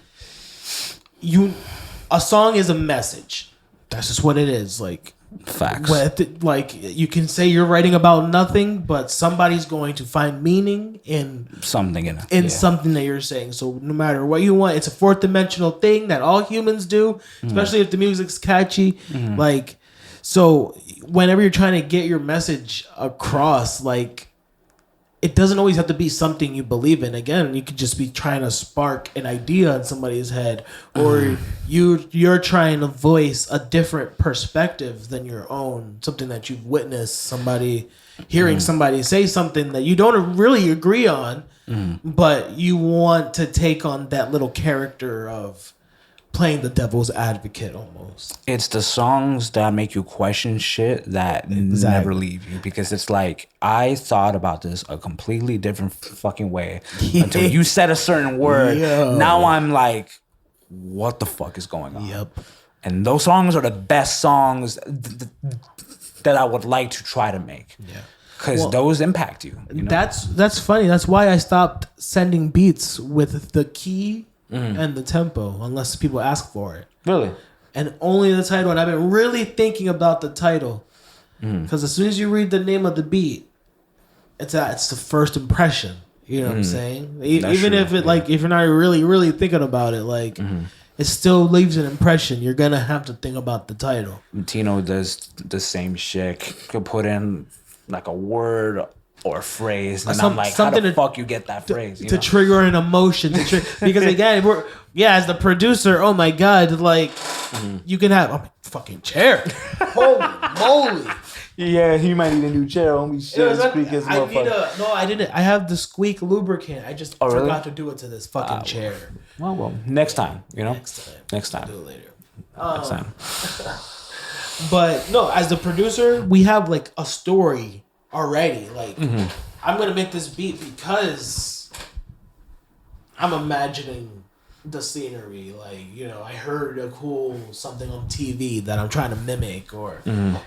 S1: song is a message. That's just what it is. Like
S2: facts.
S1: Like you can say you're writing about nothing, but somebody's going to find meaning in something something that you're saying. So no matter what you want, it's a fourth dimensional thing that all humans do, especially if the music's catchy. Like, so whenever you're trying to get your message across, like, it doesn't always have to be something you believe in. Again, you could just be trying to spark an idea in somebody's head, or you're trying to voice a different perspective than your own, something that you've witnessed, somebody hearing somebody say something that you don't really agree on, but you want to take on that little character of playing the devil's advocate almost.
S2: It's the songs that make you question shit that never leave you, because it's like, I thought about this a completely different fucking way until you said a certain word. Now I'm like, what the fuck is going on? Yep. And those songs are the best songs that I would like to try to make. Yeah. Because those impact you. You know?
S1: That's funny. That's why I stopped sending beats with the key and the tempo, unless people ask for it.
S2: Really?
S1: And only the title. And I've been really thinking about the title, because as soon as you read the name of the beat, it's the first impression. You know what I'm saying? Even if it if you're not really thinking about it, like it still leaves an impression. You're gonna have to think about the title.
S2: Tino does the same shit. Could put in like a word or a phrase, and I'm like, how the fuck you get that phrase?
S1: To trigger an emotion, because again, as the producer, oh my god, like you can have fucking chair. Holy moly!
S2: Yeah, he might need a new chair. Only shit squeak as motherfucker.
S1: No, I didn't. I have the squeak lubricant. I just forgot to do it to this fucking chair.
S2: Well, next time, you know. Next time.
S1: I'll do it later.
S2: Next time.
S1: But no, as the producer, we have like a story already. Like, I'm gonna make this beat because I'm imagining the scenery. Like, you know, I heard a cool something on TV that I'm trying to mimic, or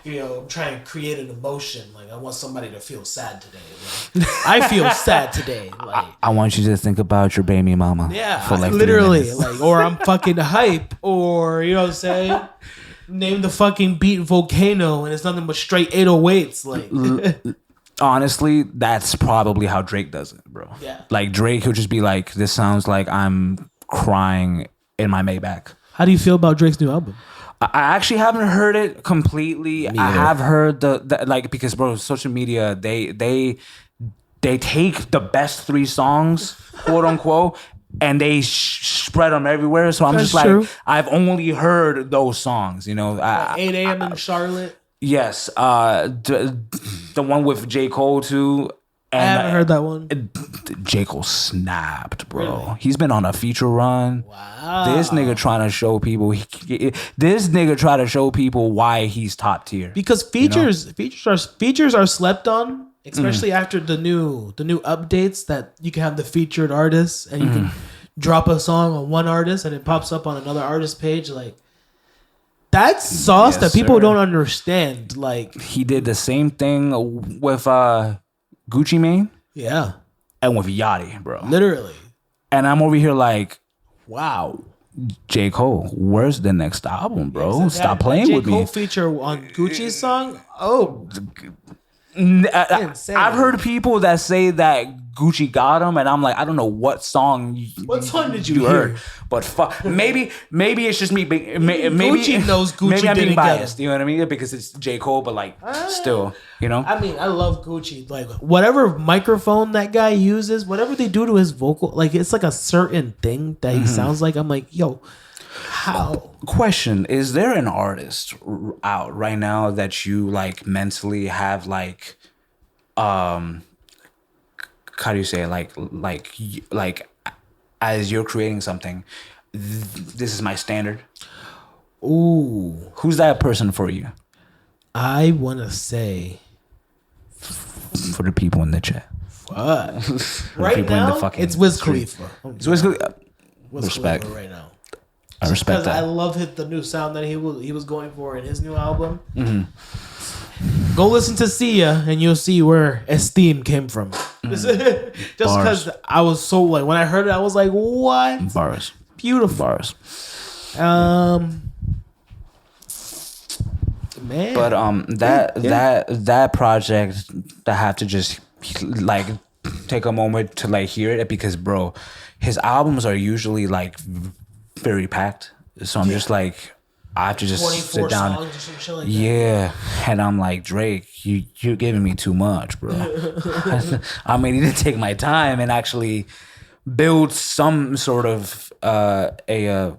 S1: you know, I'm trying to create an emotion. Like, I want somebody to feel sad today. Like, I feel sad today. Like,
S2: I want you to think about your baby mama.
S1: Yeah,
S2: for like
S1: literally. Like, or I'm fucking hype, or you know what I'm saying. Name the fucking beat Volcano, and it's nothing but straight 808s. Like,
S2: honestly, that's probably how Drake does it, bro.
S1: Yeah.
S2: Like Drake would just be like, "This sounds like I'm crying in my Maybach."
S1: How do you feel about Drake's new album?
S2: I actually haven't heard it completely. I have heard the like, because bro, social media they take the best 3 songs, quote unquote, and they spread them everywhere. So I'm
S1: That's
S2: just
S1: true.
S2: like, I've only heard those songs, you know.
S1: 8 a.m. in Charlotte.
S2: Yes, the one with J. Cole too. And
S1: I haven't heard that one.
S2: J. Cole snapped, bro.
S1: Really?
S2: He's been on a feature run.
S1: Wow.
S2: This nigga trying to show people. This nigga try to show people why he's top tier.
S1: Because features are slept on, especially after the new updates that you can have the featured artists, and you can drop a song on one artist and it pops up on another artist page. Like, that's sauce that people don't understand. Like,
S2: he did the same thing with Gucci Mane.
S1: Yeah.
S2: And with Yachty, bro.
S1: Literally.
S2: And I'm over here like, wow, J. Cole, where's the next album, bro?
S1: Yeah,
S2: Stop playing with me.
S1: J. Cole feature on Gucci's song? Oh.
S2: I've heard people that say that Gucci got him, and I'm like, I don't know what song.
S1: What song did you hear?
S2: But fuck, maybe it's just me. Maybe
S1: Gucci knows Gucci.
S2: Maybe I'm being
S1: didn't
S2: biased. You know what I mean? Because it's J. Cole, but like, still, you know.
S1: I mean, I love Gucci. Like, whatever microphone that guy uses, whatever they do to his vocal, like, it's like a certain thing that he sounds like. I'm like, yo, how?
S2: Question: is there an artist out right now that you like mentally have like, how do you say it? like as you're creating something, this is my standard?
S1: Ooh,
S2: who's that person for you?
S1: I want to say
S2: for the people in the chat.
S1: Right now, it's Wiz Khalifa.
S2: It's Wiz Khalifa. Respect.
S1: Right now.
S2: I respect that.
S1: I love the new sound that he was going for in his new album. Go listen to Sia and you'll see where Esteem came from. Just because I was so like, when I heard it, I was like, what?
S2: Bars.
S1: Beautiful.
S2: Bars.
S1: Man.
S2: But that project, I have to just like take a moment to like hear it, because bro, his albums are usually like very packed. So I'm just like, I have to just sit down.
S1: Songs or some shit like
S2: that. And I'm like, Drake, you're giving me too much, bro. I mean, need to take my time and actually build some sort of a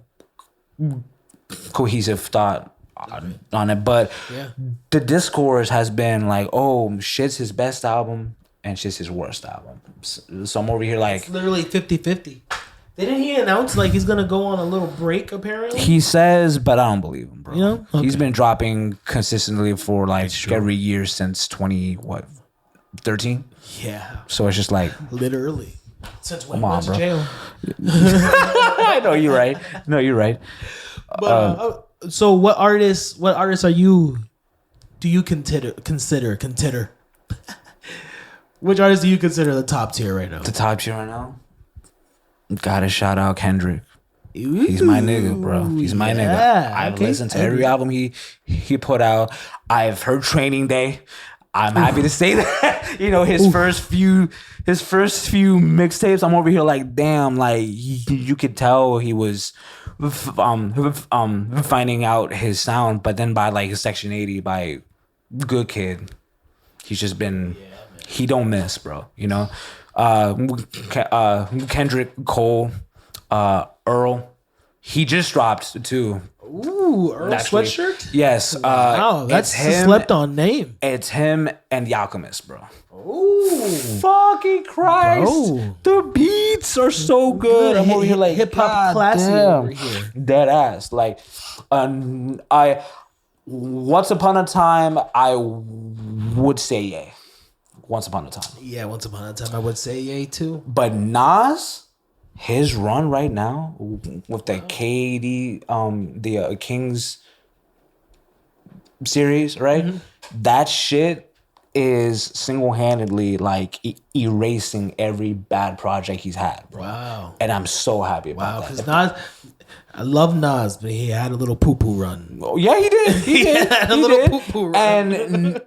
S2: cohesive thought on it. But the discourse has been like, oh, shit's his best album and shit's his worst album. So I'm over here like,
S1: it's literally 50-50. Didn't he announce like he's gonna go on a little break? Apparently,
S2: he says, but I don't believe him, bro.
S1: You know,
S2: he's been dropping consistently for like every year since 2013.
S1: Yeah.
S2: So it's just like
S1: literally since when
S2: come on, bro.
S1: Jail.
S2: I know you're right. No, you're right.
S1: But so what artists are you? Do you consider? Which artists do you consider the top tier right now?
S2: The top tier right now. Gotta shout out Kendrick. He's my nigga, bro. He's my nigga. I've listened to every album he put out. I've heard Training Day. I'm happy to say that. You know, his first few mixtapes, I'm over here like, damn, like you could tell he was finding out his sound, but then by like Section 80, by Good Kid, he's just been he don't miss, bro. You know? Kendrick, Cole, Earl, he just dropped too.
S1: Ooh, Earl Sweatshirt?
S2: Yes.
S1: Wow, that's a slept on name.
S2: It's him and The Alchemist, bro.
S1: Ooh,
S2: fucking Christ! Bro. The beats are so good. I'm over here like
S1: hip hop classy over here.
S2: Dead ass. Like, once upon a time, I would say
S1: Once upon a time, I would say yay too.
S2: But Nas, his run right now with the KD, the Kings series, right? Mm-hmm. That shit is single-handedly like erasing every bad project he's had, bro. Wow. And I'm so happy about that.
S1: Because Nas, I love Nas, but he had a little poo-poo run.
S2: Oh, yeah, he did. He had a little poo-poo run.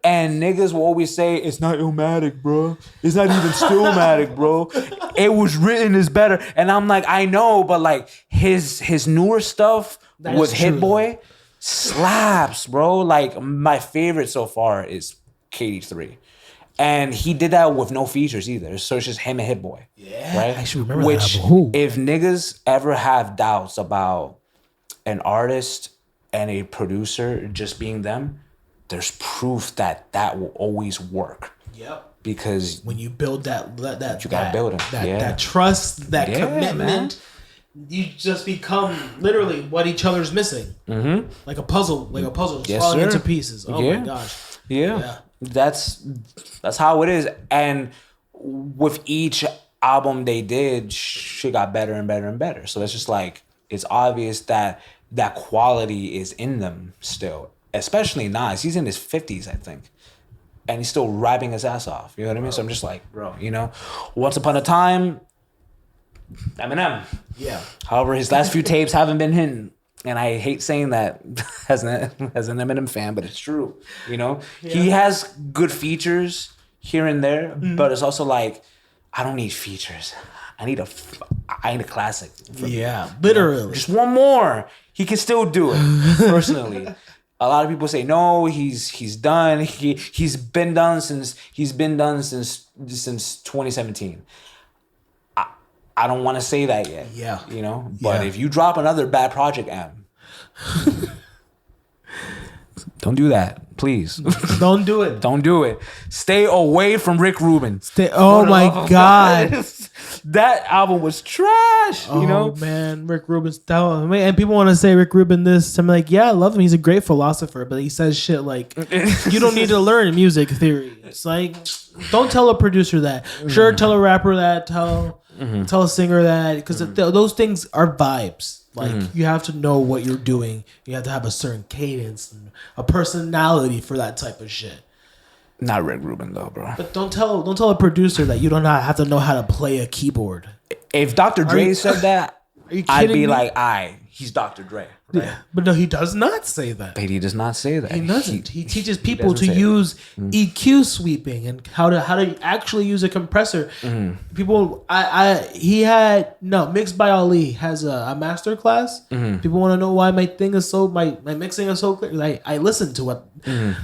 S2: And niggas will always say, it's not Illmatic, bro. It's not even Stillmatic, bro. It was written as better. And I'm like, I know, but like his newer stuff with Hit Boy slaps, bro. Like my favorite so far is KD3. And he did that with no features either. So it's just him and Hit Boy.
S1: Yeah.
S2: Right?
S1: I should remember
S2: Which,
S1: that album.
S2: If niggas ever have doubts about an artist and a producer just being them, there's proof that will always work.
S1: Yep.
S2: Because
S1: when you build that
S2: you gotta build it.
S1: That trust, that commitment, you just become literally what each other's missing. Mm-hmm. Like a puzzle, just falling into pieces. Oh my gosh.
S2: Yeah. That's how it is. And with each album they did, shit got better and better and better. So it's just like, it's obvious that quality is in them still. Especially Nas. He's in his 50s, I think. And he's still rapping his ass off. You know what I mean? So I'm just like, bro, you know, once upon a time, Eminem.
S1: Yeah.
S2: However, his last few tapes haven't been hitting. And I hate saying that as an Eminem fan, but it's true. You know, he has good features here and there, but it's also like, I don't need features. I need a classic.
S1: Yeah, literally.
S2: You know? Just one more. He can still do it. Personally, a lot of people say no. He's done. He's been done since 2017. I don't want to say that yet.
S1: Yeah.
S2: You know? But if you drop another bad project, don't do that. Please.
S1: Don't do it.
S2: Don't do it. Stay away from Rick Rubin.
S1: Oh my God.
S2: That album was trash. You know?
S1: Oh man, Rick Rubin's down. And people want to say Rick Rubin this. I'm like, yeah, I love him. He's a great philosopher, but he says shit like, you don't need to learn music theory. It's like, don't tell a producer that. Sure, tell a rapper that. Tell a singer that, because those things are vibes. Like you have to know what you're doing. You have to have a certain cadence and a personality for that type of shit.
S2: Not Rick Rubin though, bro.
S1: But don't tell a producer that you don't have to know how to play a keyboard.
S2: If Dr. Dre said that, I'd be like, he's Dr. Dre. Right?
S1: Yeah, but no, he does not say that.
S2: But he does not say that.
S1: He doesn't. He teaches people to use EQ sweeping and how to actually use a compressor. People, Mixed by Ali has a master class. People want to know why my mixing is so clear. Like I listen to what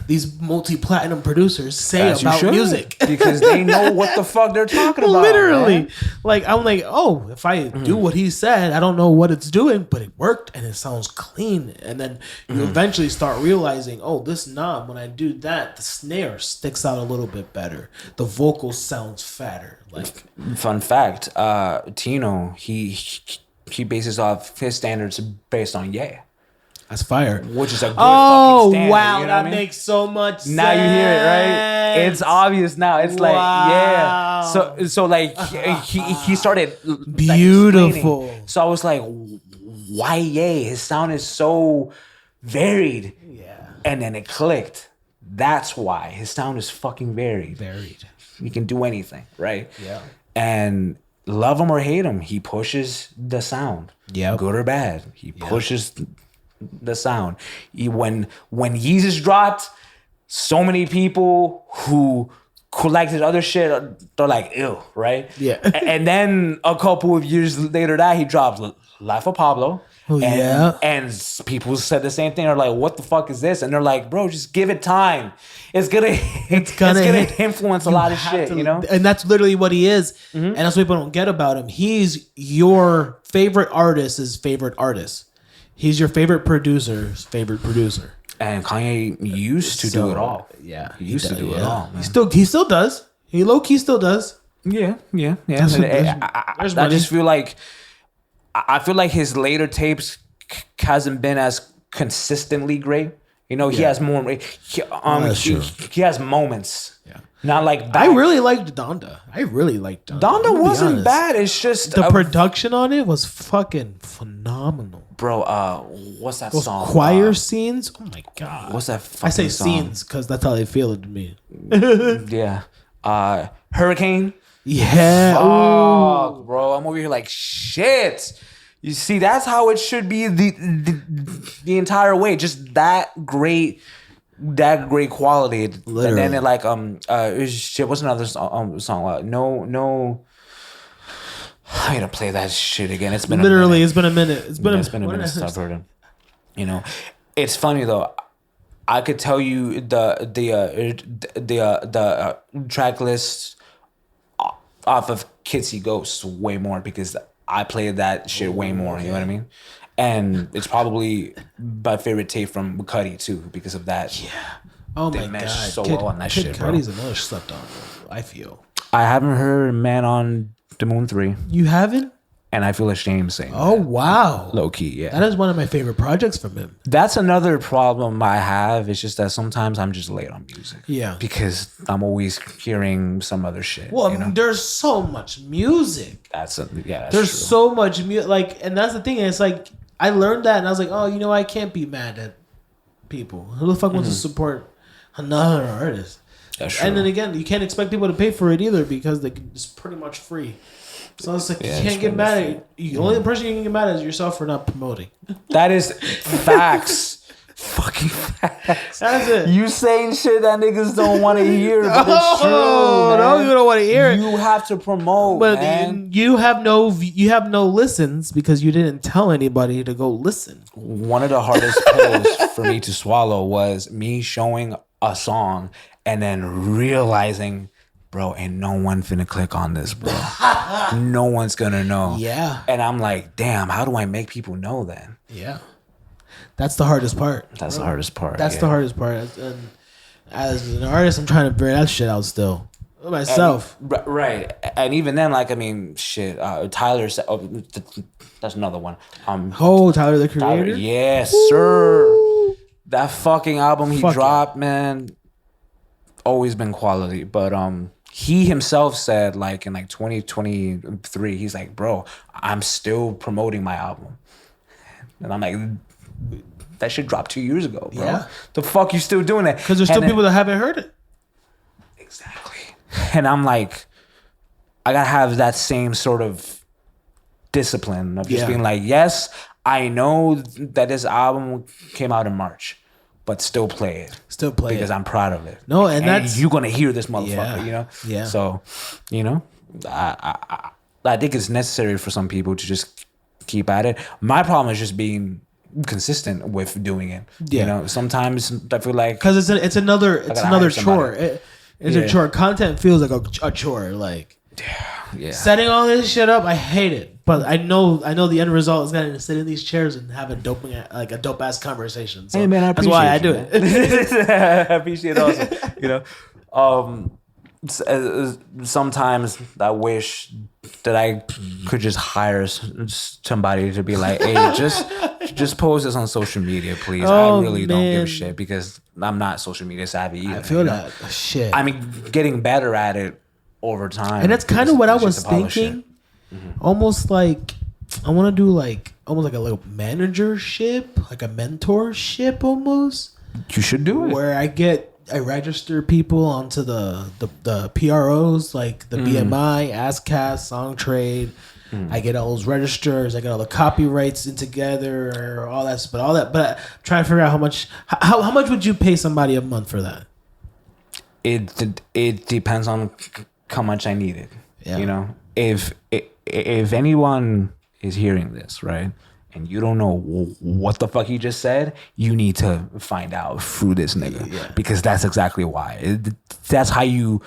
S1: these multi-platinum producers say about music
S2: because they know what the fuck they're talking about.
S1: Literally,
S2: man.
S1: like I'm like, oh, if I do what he said, I don't know what it's doing, but it worked and it sounds clean. And then you eventually start realizing, oh, this knob, when I do that, the snare sticks out a little bit better. The vocal sounds fatter. Like,
S2: fun fact, Tino, he bases off his standards based on
S1: that's fire.
S2: Which is a good fucking standard.
S1: Wow,
S2: you know
S1: that makes so much sense.
S2: Now you hear it, right? It's obvious now. It's like, yeah. So like he started
S1: beautiful.
S2: Like, so I was like, why Ye? His sound is so varied.
S1: Yeah.
S2: And then it clicked. That's why his sound is fucking varied. He can do anything, right?
S1: Yeah.
S2: And love him or hate him, he pushes the sound.
S1: Yeah.
S2: Good or bad. He pushes the sound. When Yeezus dropped, so many people who collected other shit, they're like, ew, right?
S1: Yeah.
S2: And then a couple of years later that he dropped Life of Pablo. And people said the same thing. They're like, what the fuck is this? And they're like, bro, just give it time. It's gonna influence a lot of shit, you know?
S1: And that's literally what he is. And that's what people don't get about him. He's your favorite artist's favorite artist. He's your favorite producer's favorite producer.
S2: And Kanye used to do it all.
S1: Yeah.
S2: He used to do it all. Man.
S1: He still does. He low-key still does.
S2: Yeah. I just feel like his later tapes hasn't been as consistently great. You know, he has more. He has moments. Yeah. Not like
S1: I really liked Donda.
S2: Donda wasn't bad. It's just
S1: the production on it was fucking phenomenal,
S2: bro. What's that
S1: those
S2: song?
S1: Choir scenes. Oh my god.
S2: What's that?
S1: I say
S2: song?
S1: scenes because that's how they feel it to me.
S2: Yeah. Hurricane.
S1: Yeah.
S2: Fuck, bro. I'm over here like shit. You see, that's how it should be the entire way. Just that great quality. Literally. And then it like shit. What's another song? No. I gotta play that shit again. It's been
S1: literally. It's been a minute. It's been a
S2: minute since I've heard him. You know, it's funny though. I could tell you the track list off of Kitsy Ghosts way more because I played that shit way more. You know what I mean? And it's probably my favorite tape from Cudi too because of that.
S1: Yeah. Oh my god.
S2: So well on that shit, bro.
S1: Cudi's another slept on. I feel.
S2: I haven't heard Man on the Moon 3.
S1: You haven't?
S2: And I feel ashamed saying
S1: oh, that. Wow.
S2: Low key, yeah.
S1: That is one of my favorite projects from him.
S2: That's another problem I have. It's just that sometimes I'm just late on music.
S1: Yeah.
S2: Because I'm always hearing some other shit.
S1: Well,
S2: you know?
S1: There's so much music.
S2: That's there's
S1: true. So much music. Like, and that's the thing. It's like, I learned that and I was like, oh, you know, I can't be mad at people. Who the fuck wants to support another artist?
S2: That's true.
S1: And then again, you can't expect people to pay for it either because it's pretty much free. So it's like you can't get mad at it. The only person you can get mad at is yourself for not promoting.
S2: That is facts. Fucking facts.
S1: That's it.
S2: You saying shit that niggas don't want to hear, but it's true.
S1: No, you don't want to hear it.
S2: You have to promote,
S1: but
S2: man.
S1: You have no listens because you didn't tell anybody to go listen.
S2: One of the hardest pills for me to swallow was me showing a song and then realizing, bro, ain't no one finna click on this, bro. No one's gonna know.
S1: Yeah.
S2: And I'm like, damn, how do I make people know then?
S1: Yeah. That's the hardest part.
S2: That's the hardest part.
S1: That's the hardest part. And as an artist, I'm trying to figure that shit out still. Myself.
S2: Right. And even then, like, I mean, shit, Tyler said, that's another one.
S1: Tyler, the Creator?
S2: Tyler, yes, sir. That fucking album he dropped, man, always been quality. But he himself said, like, in like 2023, he's like, bro, I'm still promoting my album. And I'm like, that shit dropped 2 years ago, bro. Yeah. The fuck you still doing that?
S1: Because there's still people that haven't heard it.
S2: Exactly. And I'm like, I gotta have that same sort of discipline of just being like, yes, I know that this album came out in March, but still play it.
S1: Still play
S2: because
S1: it.
S2: I'm proud of it.
S1: No, and that's...
S2: you're gonna hear this motherfucker, you know?
S1: Yeah.
S2: So, you know, I think it's necessary for some people to just keep at it. My problem is just being consistent with doing it. Yeah. You know, sometimes I feel like... Because
S1: it's another chore. It's a chore. Content feels like a chore. Like, setting all this shit up, I hate it. But I know the end result is gonna sit in these chairs and have a dope ass conversation. So
S2: hey man, I appreciate
S1: that's why I do it.
S2: I appreciate it also. You know, sometimes I wish that I could just hire somebody to be like, hey, just post this on social media, please. I really don't give a shit because I'm not social media savvy either.
S1: I feel that shit.
S2: I mean, getting better at it over time.
S1: And that's kind of what I was thinking. Almost like I want to do almost like a little managership, like a mentorship almost.
S2: You should do it.
S1: Where I register people onto the PROs like the BMI, ASCAS, Song Trade. I get all those registers. I get all the copyrights in together, all that. But I'm trying to figure out how much would you pay somebody a month for that?
S2: It depends on how much I need it.
S1: Yeah.
S2: You know, if anyone is hearing this, right, and you don't know what the fuck he just said, you need to find out through this nigga because that's exactly why. That's how you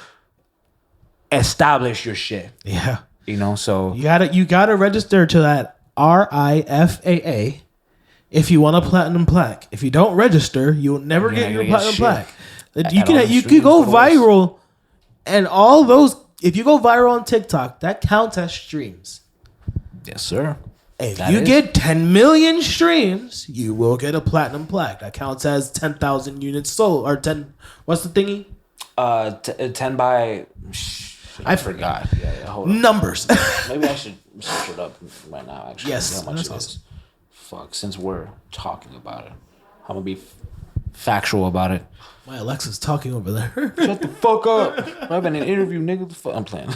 S2: establish your shit.
S1: Yeah.
S2: You know, so
S1: you gotta register to that RIFAA if you want a platinum plaque. If you don't register, you'll never get your platinum plaque. You can go viral, and all those. If you go viral on TikTok, that counts as streams.
S2: Yes, sir.
S1: If you get 10 million streams, you will get a platinum plaque. That counts as 10,000 units sold. Or 10, what's the thingy?
S2: 10 by... I forgot. Yeah, hold on.
S1: Numbers.
S2: Maybe I should search it up right now, actually.
S1: Yes,
S2: how much
S1: that's
S2: it
S1: awesome.
S2: is. Fuck, since we're talking about it, I'm going to be factual about it.
S1: My Alexa's talking over there.
S2: Shut the fuck up. I've been in an interview, nigga. The fuck? I'm playing.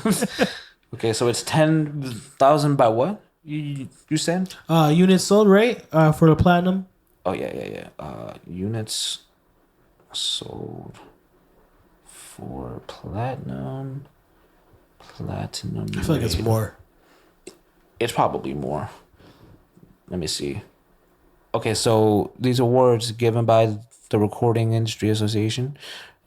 S2: Okay, so it's 10,000 by what? You said?
S1: Units sold, right? For the platinum.
S2: Oh, yeah. Units sold for platinum.
S1: I feel like it's more.
S2: It's probably more. Let me see. Okay, so these awards given by the Recording Industry Association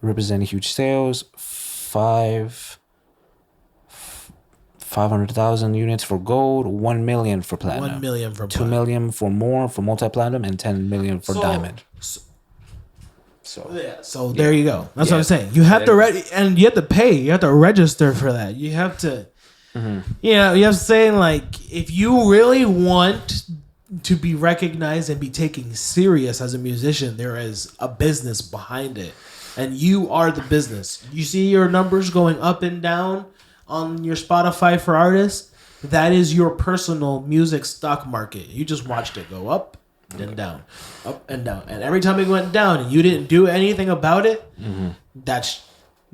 S2: represent huge sales. 500,000 units for gold, 1 million for platinum,
S1: 1 million for
S2: 2 million for more for multi-platinum, and 10 million for diamond.
S1: So there you go. That's what I'm saying. You have to and you have to pay. You have to register for that. You have to, you have to say, like, if you really want to be recognized and be taken serious as a musician, there is a business behind it, and you are the business. You see your numbers going up and down on your Spotify for artists. That is your personal music stock market. You just watched it go up and down, up and down, and every time it went down and you didn't do anything about it, that's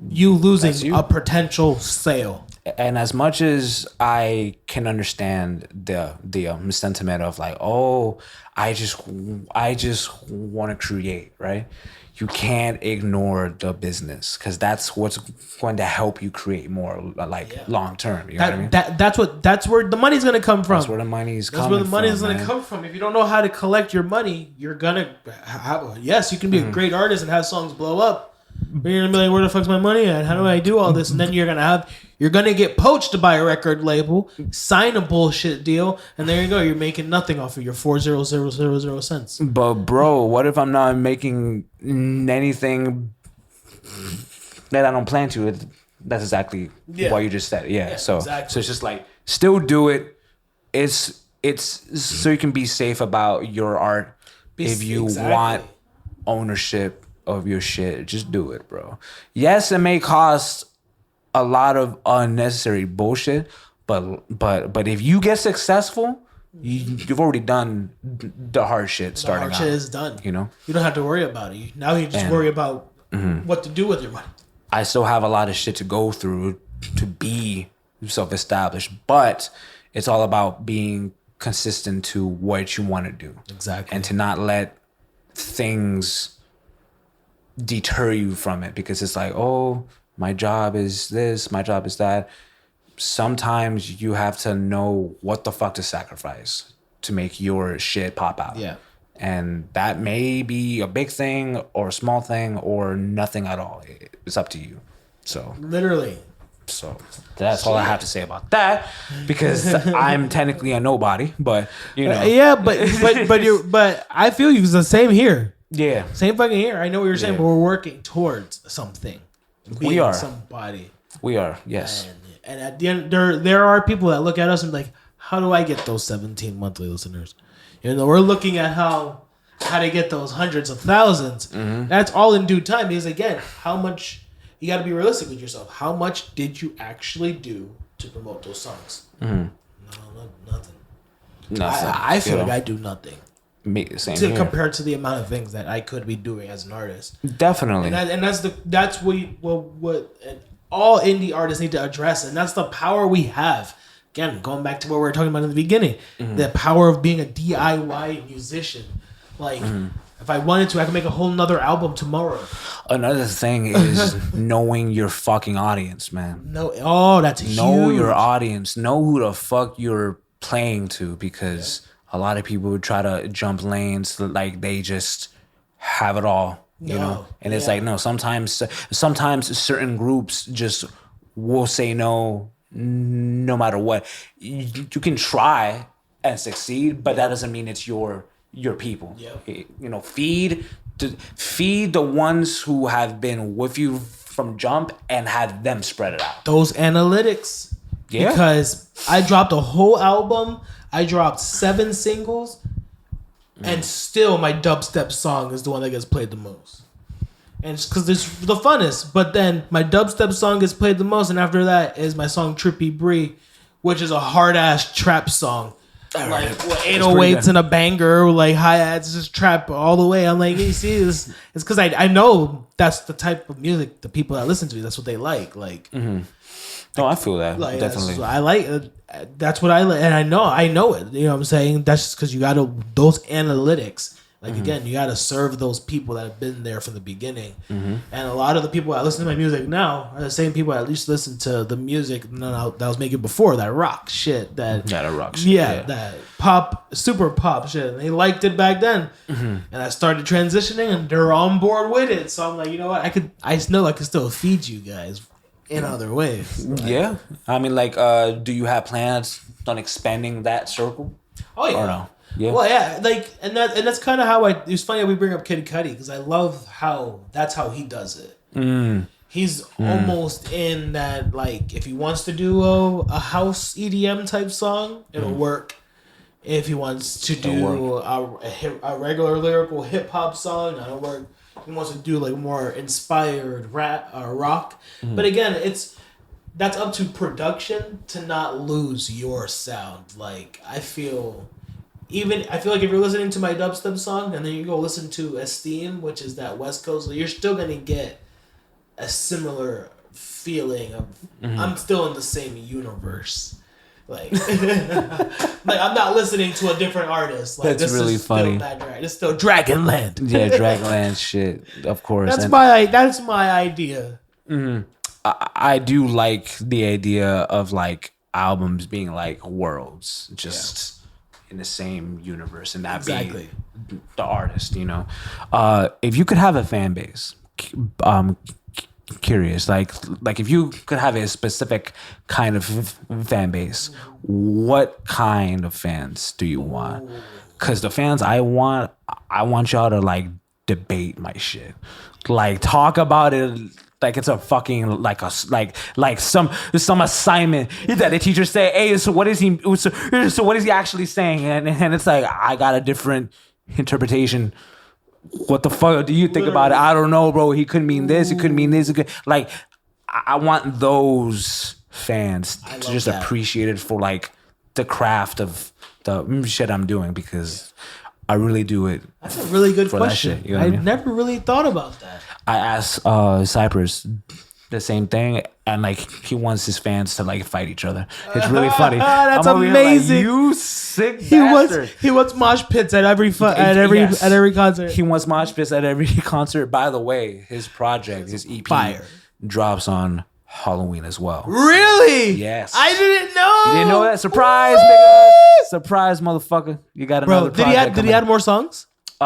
S1: you losing a potential sale.
S2: And as much as I can understand the sentiment of like, oh, I just want to create, right? You can't ignore the business, because that's what's going to help you create more, long term. You know what I mean?
S1: That's where the money's gonna come from.
S2: That's where the money's coming
S1: That's where the money is
S2: from,
S1: gonna come from. If you don't know how to collect your money, you're gonna yes, you can be a great artist and have songs blow up, but you're gonna be like, where the fuck's my money at? How do I do all this? And then you're gonna get poached by a record label, sign a bullshit deal, and there you go. You're making nothing off of your 4,000 cents.
S2: But bro, what if I'm not making anything that I don't plan to? That's exactly what you just said. Yeah. So
S1: exactly.
S2: So it's just like, still do it. It's so you can be safe about your art. If you want ownership of your shit, just do it, bro. Yes, it may cost a lot of unnecessary bullshit, but if you get successful, you've already done the hard shit. Starting out,
S1: the hard shit is done.
S2: You know,
S1: you don't have to worry about it. Now you just worry about what to do with your money.
S2: I still have a lot of shit to go through to be self-established, but it's all about being consistent to what you want to do.
S1: Exactly.
S2: And to not let things deter you from it, because it's like, oh, my job is this, my job is that. Sometimes you have to know what the fuck to sacrifice to make your shit pop out.
S1: Yeah.
S2: And that may be a big thing or a small thing or nothing at all. It's up to you. So
S1: literally.
S2: So that's all I have to say about that, because I'm technically a nobody, but you know.
S1: Yeah, but I feel you. It's the same here.
S2: Yeah.
S1: Same fucking here. I know what you're saying, but we're working towards something.
S2: We are
S1: somebody.
S2: We are, yes.
S1: And at the end, there are people that look at us and be like, how do I get those 17 monthly listeners? You know, we're looking at how to get those hundreds of thousands. That's all in due time. Because again, how much you got to be realistic with yourself. How much did you actually do to promote those songs? No, nothing. I feel like I do nothing.
S2: Same
S1: compared to the amount of things that I could be doing as an artist.
S2: Definitely.
S1: And that's what all indie artists need to address, and that's the power we have. Again, going back to what we were talking about in the beginning, the power of being a DIY musician. Like, if I wanted to, I could make a whole nother album tomorrow. Another
S2: thing is knowing your fucking audience, man.
S1: That's huge.
S2: Know your audience. Know who the fuck you're playing to, because a lot of people would try to jump lanes like they just have it all, you know? And it's like, no, sometimes certain groups just will say no matter what. You can try and succeed, but that doesn't mean it's your people. You know, feed the ones who have been with you from jump and have them spread it out.
S1: Those analytics.
S2: Yeah.
S1: Because I dropped a whole album. I dropped 7 singles. And still my dubstep song is the one that gets played the most. And it's because it's the funnest. But then my dubstep song gets played the most. And after that is my song Trippy Bree, which is a hard-ass trap song. Like with 808s and a banger, like hi-hats, just trap all the way. I'm like, you see, it's because I know that's the type of music the people that listen to me, that's what they like. Like,
S2: no, I feel that. Like, definitely.
S1: I like that's what I like, and I know it. You know what I'm saying? That's just because you got to those analytics. Like again, you got to serve those people that have been there from the beginning. And a lot of the people that listen to my music now are the same people that at least listen to the music that I was making before, that rock shit. That
S2: rock shit.
S1: Yeah, that pop, super pop shit. And they liked it back then. And I started transitioning, and they're on board with it. So I'm like, you know what? I know I can still feed you guys in other ways.
S2: Yeah, I mean, like, do you have plans on expanding that circle?
S1: Oh yeah.
S2: Or no? Yeah.
S1: Well, yeah, like, and that's kind of how it's funny that we bring up Kid Cudi, because I love how that's how he does it. He's almost in that, like, if he wants to do a house EDM type song, it'll work. If he wants to do a regular lyrical hip hop song, that'll work. He wants to do like more inspired rap or rock, but again, that's up to production to not lose your sound. Like I feel like if you're listening to my dubstep song and then you go listen to Esteem, which is that West Coast, you're still gonna get a similar feeling of I'm still in the same universe. Like, like I'm not listening to a different artist. Like,
S2: that's really funny.
S1: It's still Dragonland.
S2: Yeah, Dragonland shit. Of course.
S1: That's my idea.
S2: I do like the idea of like albums being like worlds, just in the same universe, and that being the artist. You know, if you could have a fan base, curious, like if you could have a specific kind of fan base, what kind of fans do you want? Because the fans I want y'all to like debate my shit, like talk about it like it's a fucking like some assignment that the teacher say, hey, so what is he actually saying, and it's like I got a different interpretation. What the fuck do you think about it? I don't know, bro. He couldn't mean this. He couldn't mean this. Like, I want those fans to just appreciate it for like the craft of the shit I'm doing, because I really do it.
S1: That's a really good question.
S2: Shit, you know I
S1: never really thought about that.
S2: I asked Cypress the same thing, and like he wants his fans to like fight each other. It's really funny.
S1: That's amazing.
S2: Like, you sick bastard.
S1: He wants mosh pits at every concert.
S2: He wants mosh pits at every concert. By the way, his project, his EP, drops on Halloween as well.
S1: Really?
S2: Yes.
S1: I didn't know.
S2: You didn't know that? Surprise, nigga. Surprise, motherfucker. You got another project.
S1: Did he add more songs?
S2: He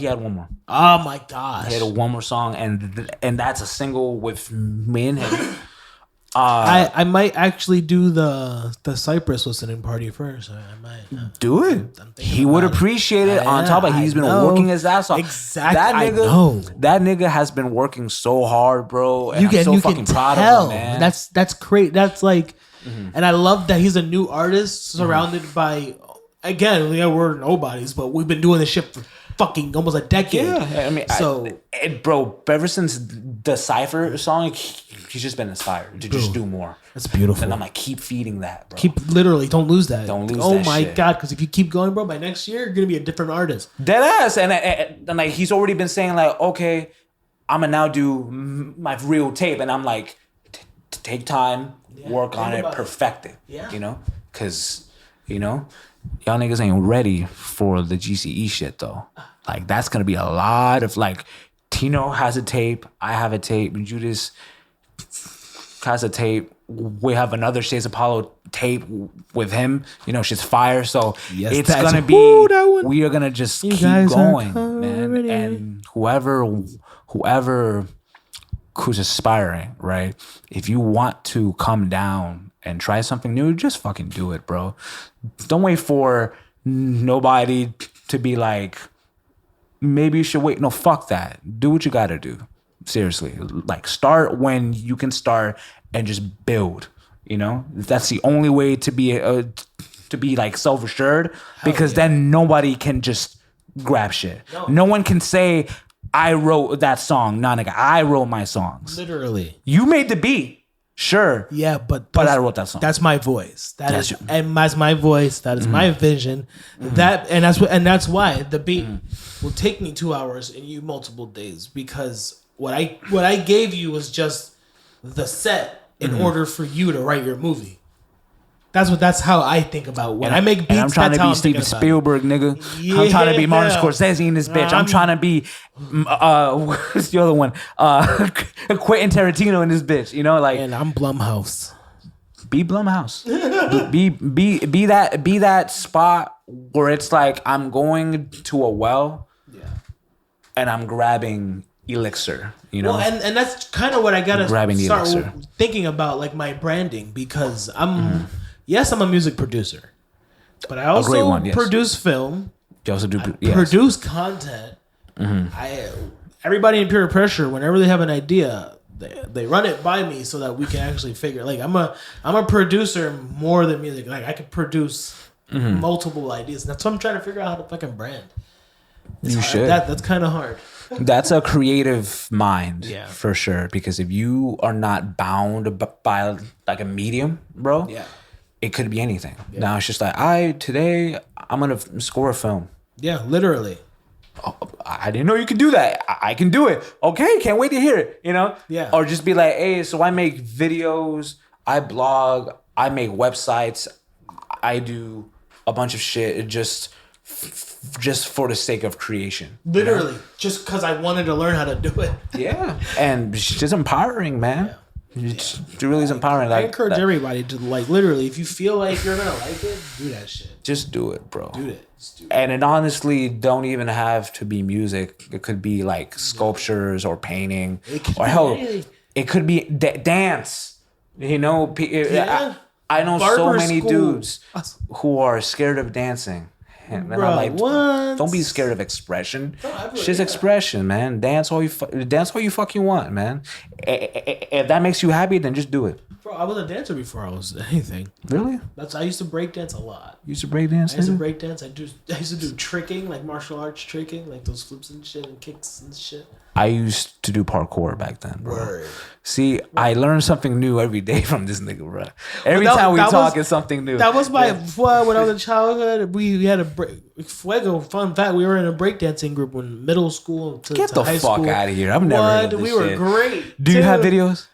S2: had one more.
S1: Oh my gosh.
S2: He had one more song, and that's a single with me and him.
S1: I might actually do the Cypress listening party first. I might
S2: do it. He would appreciate it. On top of he's been working his ass off.
S1: Exactly.
S2: That nigga has been working so hard, bro. And I'm so fucking proud of him, man.
S1: That's great. That's like, and I love that he's a new artist surrounded by, again, we're nobodies, but we've been doing this shit for fucking almost a decade.
S2: Yeah, I mean, bro, ever since the Cypher song, he's just been inspired to just do more.
S1: That's beautiful.
S2: And I'm like, keep feeding that, bro.
S1: Don't lose that.
S2: Don't lose
S1: that.
S2: Oh my
S1: God, because if you keep going, bro, by next year you're gonna be a different artist.
S2: Dead ass, and like he's already been saying like, okay, I'm gonna now do my real tape, and I'm like, take time, work on it, perfect it. Yeah, you know, because y'all niggas ain't ready for the GCE shit though. Like that's gonna be a lot of like, Tino has a tape, I have a tape, Judas has a tape. We have another Shades of Palo tape with him. Shit's fire. So it's gonna be. We are gonna just keep going, man. And whoever who's aspiring, right? If you want to come down and try something new, just fucking do it, bro. Don't wait for nobody to be like, maybe you should wait. No, fuck that. Do what you gotta do. Seriously. Like, start when you can start and just build. You know, that's the only way to be like self-assured, because then nobody can just grab shit. No one can say, I wrote that song. Nah, nigga, I wrote my songs.
S1: Literally.
S2: You made the beat. Sure.
S1: Yeah, but
S2: I wrote that song.
S1: That's my voice.
S2: That's
S1: my voice. That is my vision. That's why the beat will take me 2 hours and you multiple days, because what I gave you was just the set in order for you to write your movie. That's how I think about when I make beats.
S2: And I'm trying to be Steven Spielberg, nigga.
S1: Yeah,
S2: I'm trying to be Martin Scorsese in this bitch. I'm trying to be what's the other one? Quentin Tarantino in this bitch. You know, like.
S1: And I'm Blumhouse.
S2: Be Blumhouse. be that spot where it's like I'm going to a well, and I'm grabbing elixir. You know,
S1: well, and that's kind of what I gotta start
S2: elixir.
S1: Thinking about, like my branding, because I'm a music producer, but I also produce film.
S2: You also do
S1: produce content. Everybody in Pure Pressure, whenever they have an idea, they run it by me so that we can actually figure. Like I'm a producer more than music. Like I could produce multiple ideas. And that's what I'm trying to figure out how to fucking brand. That's kind of hard.
S2: That's a creative mind, for sure. Because if you are not bound by like a medium, bro, it could be anything. Now it's just like today I'm gonna score a film. Yeah, literally. Oh, I didn't know you could do that. I can do it. Okay, can't wait to hear it. You know? Yeah. Or just be like, hey, so I make videos, I blog, I make websites, I do a bunch of shit just for the sake of creation. Literally, you know? Just because I wanted to learn how to do it. Yeah, and it's just empowering, man. It really is empowering. I encourage everybody to, like, literally, if you feel like you're gonna like it, do that shit. Just do it, bro. Do it. And it honestly don't even have to be music. It could be like sculptures or painting, or hell, it could be dance. You know, I know so many dudes who are scared of dancing. And bro, I'm like, what? Don't be scared of expression. Shit's expression, man. Dance all you fucking want, man. If that makes you happy, then just do it. Bro, I was a dancer before I was anything. Really? I used to break dance a lot. You used to break dance? I used to break dance. I used to do tricking, like martial arts tricking, like those flips and shit and kicks and shit. I used to do parkour back then, bro. Word. See, I learned something new every day from this nigga, bro. Every time we talk, it's something new. That was my when I was in childhood. We had Fuego. Fun fact: we were in a breakdancing group in middle school to high school. Get the fuck out of here! I've never heard of this. We were great. Do you have videos?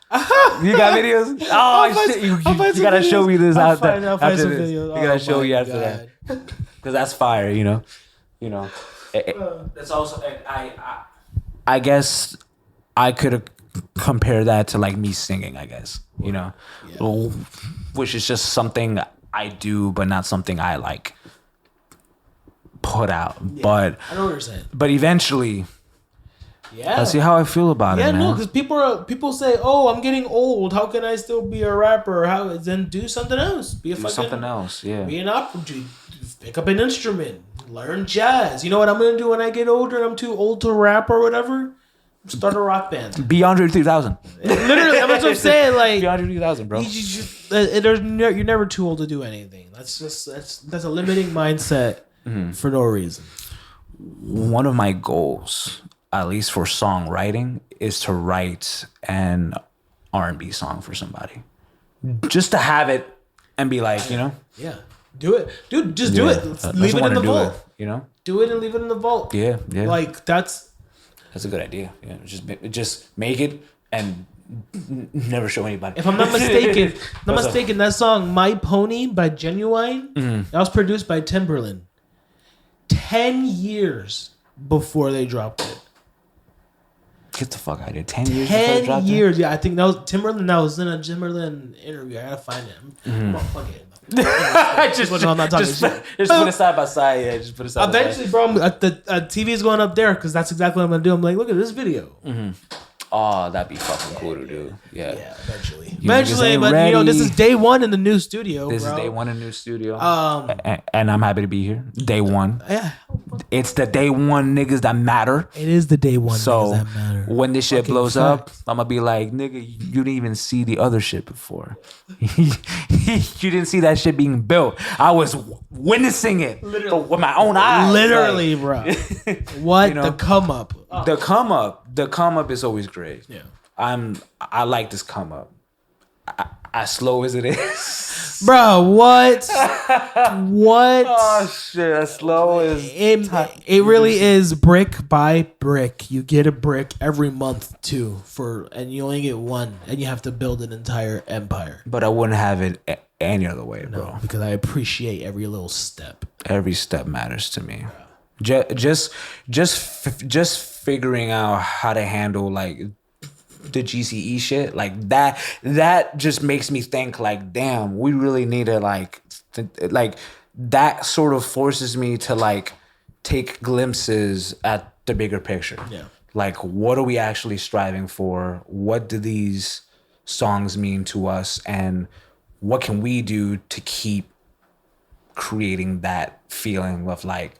S2: You got videos? Oh shit! You gotta show me this after this. You gotta show me after that, because that's fire. You know. It's also I guess I could compare that to like me singing, I guess, you know, which is just something I do, but not something I like put out. Yeah, but I know what you're saying. But eventually, that's how I feel about it. Yeah, no, because people say, "Oh, I'm getting old. How can I still be a rapper? How then do something else? Be something else. Yeah, be an opera. Pick up an instrument. Learn jazz. You know what I'm gonna do when I get older and I'm too old to rap or whatever? Start a rock band. Be Andre 3000. Literally, that's what I'm saying. Like, be Andre 3000, bro. You're never too old to do anything. That's a limiting mindset for no reason. One of my goals, at least for songwriting, is to write an R&B song for somebody, just to have it and be like, you know, do it, dude. Just do it. Leave it in the vault. You know, do it and leave it in the vault. Yeah. Like that's a good idea. Yeah, just make it and never show anybody. If I'm not mistaken, that song "My Pony" by Genuine that was produced by Timberland 10 years before they dropped it. Get the fuck out of here. 10 years before they dropped it? 10 years, yeah. I think that was Timberland. That was in a Timberland interview. I gotta find it. I'm gonna fuck it. just put it side by side. Yeah, just put it side by side. Eventually, bro, the TV is going up there because that's exactly what I'm gonna do. I'm like, look at this video. Oh, that'd be fucking cool to do. Yeah, eventually. But ready. You know, this is day one in the new studio. This is day one in the new studio. And I'm happy to be here. Day one. Yeah, it's the day one niggas that matter.
S1: It is the day one
S2: so
S1: niggas that matter.
S2: When this shit
S1: Fucking
S2: blows
S1: fact.
S2: up, I'm gonna be like, nigga, you didn't even see the other shit before. You didn't see that shit being built. I was witnessing it with my own eyes.
S1: Literally, bro. What
S2: you know,
S1: the come up?
S2: The come up is always great. Yeah, I like this come up. As slow as it is,
S1: bro. What? What?
S2: Oh shit! As slow as
S1: it really is brick by brick. You get a brick every month too, and you only get one, and you have to build an entire empire.
S2: But I wouldn't have it any other way, bro.
S1: Because I appreciate every little step.
S2: Every step matters to me. Just figuring out how to handle like the GCE shit like that just makes me think like, damn, we really need to like that sort of forces me to like take glimpses at the bigger picture. Yeah. Like, what are we actually striving for? What do these songs mean to us? And what can we do to keep creating that feeling of like,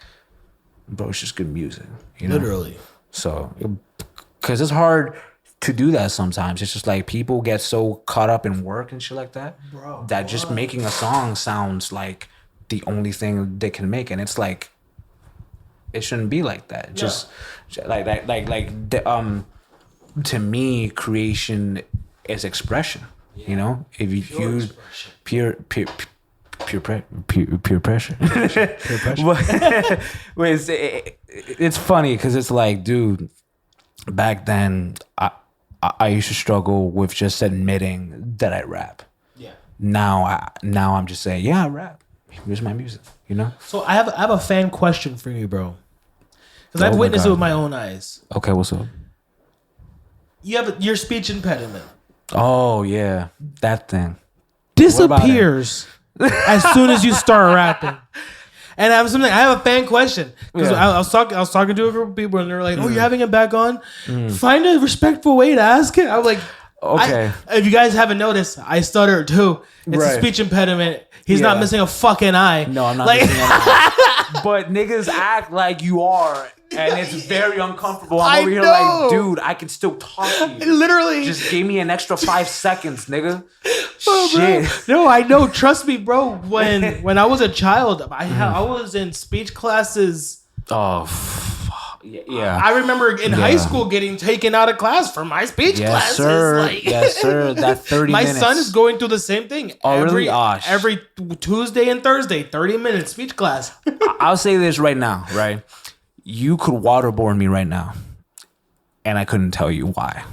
S2: bro, it's just good music, you know?
S1: Literally.
S2: So, because it's hard to do that sometimes. It's just like people get so caught up in work and shit like that, bro, that just making a song sounds like the only thing they can make, and it's like it shouldn't be like that. Yeah. Just to me, creation is expression. Yeah. You know, if you use pure pressure. Pure pressure. It's funny because it's like, dude, back then I used to struggle with just admitting that I rap. Yeah. Now I'm just saying, yeah, I rap. Here's my music, you know?
S1: So I have a fan question for you, bro. Because I've witnessed it with my own eyes.
S2: Okay, what's up?
S1: You have your speech impediment.
S2: Oh, yeah. That thing.
S1: Disappears as soon as you start rapping. And I have a fan question because I was talking to a group of people and they're like, "Oh, you're having it back on? Find a respectful way to ask it." I'm like, "Okay." If you guys haven't noticed, I stutter too. It's a speech impediment. He's not missing a fucking eye.
S2: No, I'm not missing an eye. But niggas act like you are, and it's very uncomfortable. I'm over here like, dude, I can still talk to you.
S1: Literally,
S2: just give me an extra 5 seconds, nigga. Shit.
S1: Bro. No, I know. Trust me, bro. When I was a child, I was in speech classes.
S2: Oh, yeah.
S1: I remember in high school getting taken out of class for my speech classes.
S2: Sir. Like, yes, sir. That 30
S1: my
S2: minutes.
S1: My son is going through the same thing.
S2: Oh, really?
S1: Every Tuesday and Thursday, 30 minutes speech class.
S2: I'll say this right now, right? You could waterboard me right now, and I couldn't tell you why.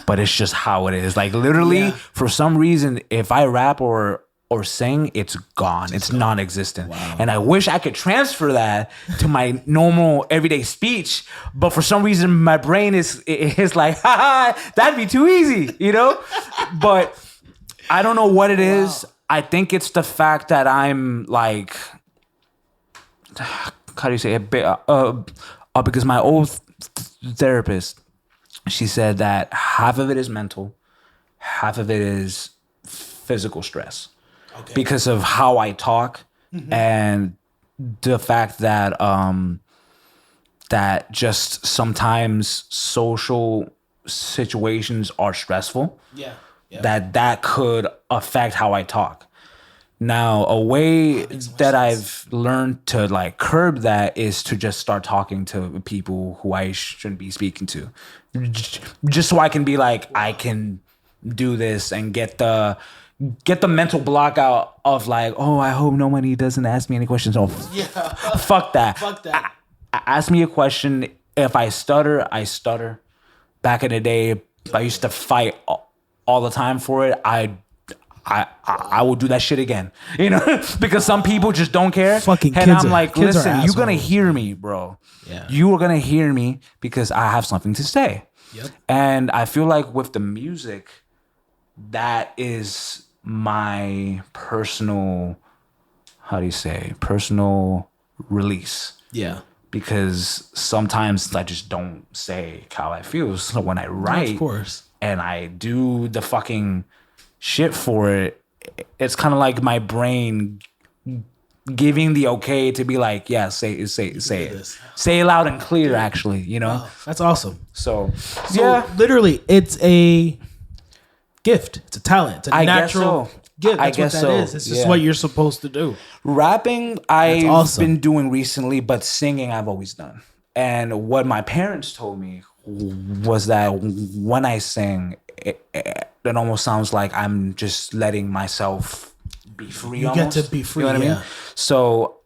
S2: But it's just how it is. Like, literally, for some reason, if I rap or sing, it's gone. It's non-existent. Wow. And I wish I could transfer that to my normal everyday speech, but for some reason my brain is like, haha, that'd be too easy, you know? But I don't know what it is. I think it's the fact that I'm like, how do you say it? Because my old therapist, she said that half of it is mental, half of it is physical stress. Okay. Because of how I talk and the fact that that just sometimes social situations are stressful. Yeah. That could affect how I talk. Now, a way that I've learned to like curb that is to just start talking to people who I shouldn't be speaking to. Just so I can be like, I can do this and get the mental block out of like, oh, I hope nobody doesn't ask me any questions. Oh, fuck that. Fuck that. Ask me a question. If I stutter, I stutter. Back in the day, I used to fight all the time for it. I will do that shit again, you know, because some people just don't care.
S1: Fucking
S2: and
S1: kids
S2: I'm like, listen, you're gonna hear me, bro. Yeah. You are gonna hear me because I have something to say. Yep. And I feel like with the music, that is my personal, personal release. Yeah. Because sometimes I just don't say how I feel. So when I write,
S1: of course,
S2: and I do the fucking shit for it, it's kind of like my brain giving the okay to be like, yeah, say it loud and clear. Actually, you know,
S1: wow, that's awesome.
S2: So
S1: yeah, literally, it's a gift. It's a talent. It's a natural gift. That's what that is. It's just what you're supposed to do.
S2: Rapping, I've been doing recently, but singing, I've always done. And what my parents told me was that when I sing, it almost sounds like I'm just letting myself be free. You almost
S1: get to be free.
S2: You know what I mean? So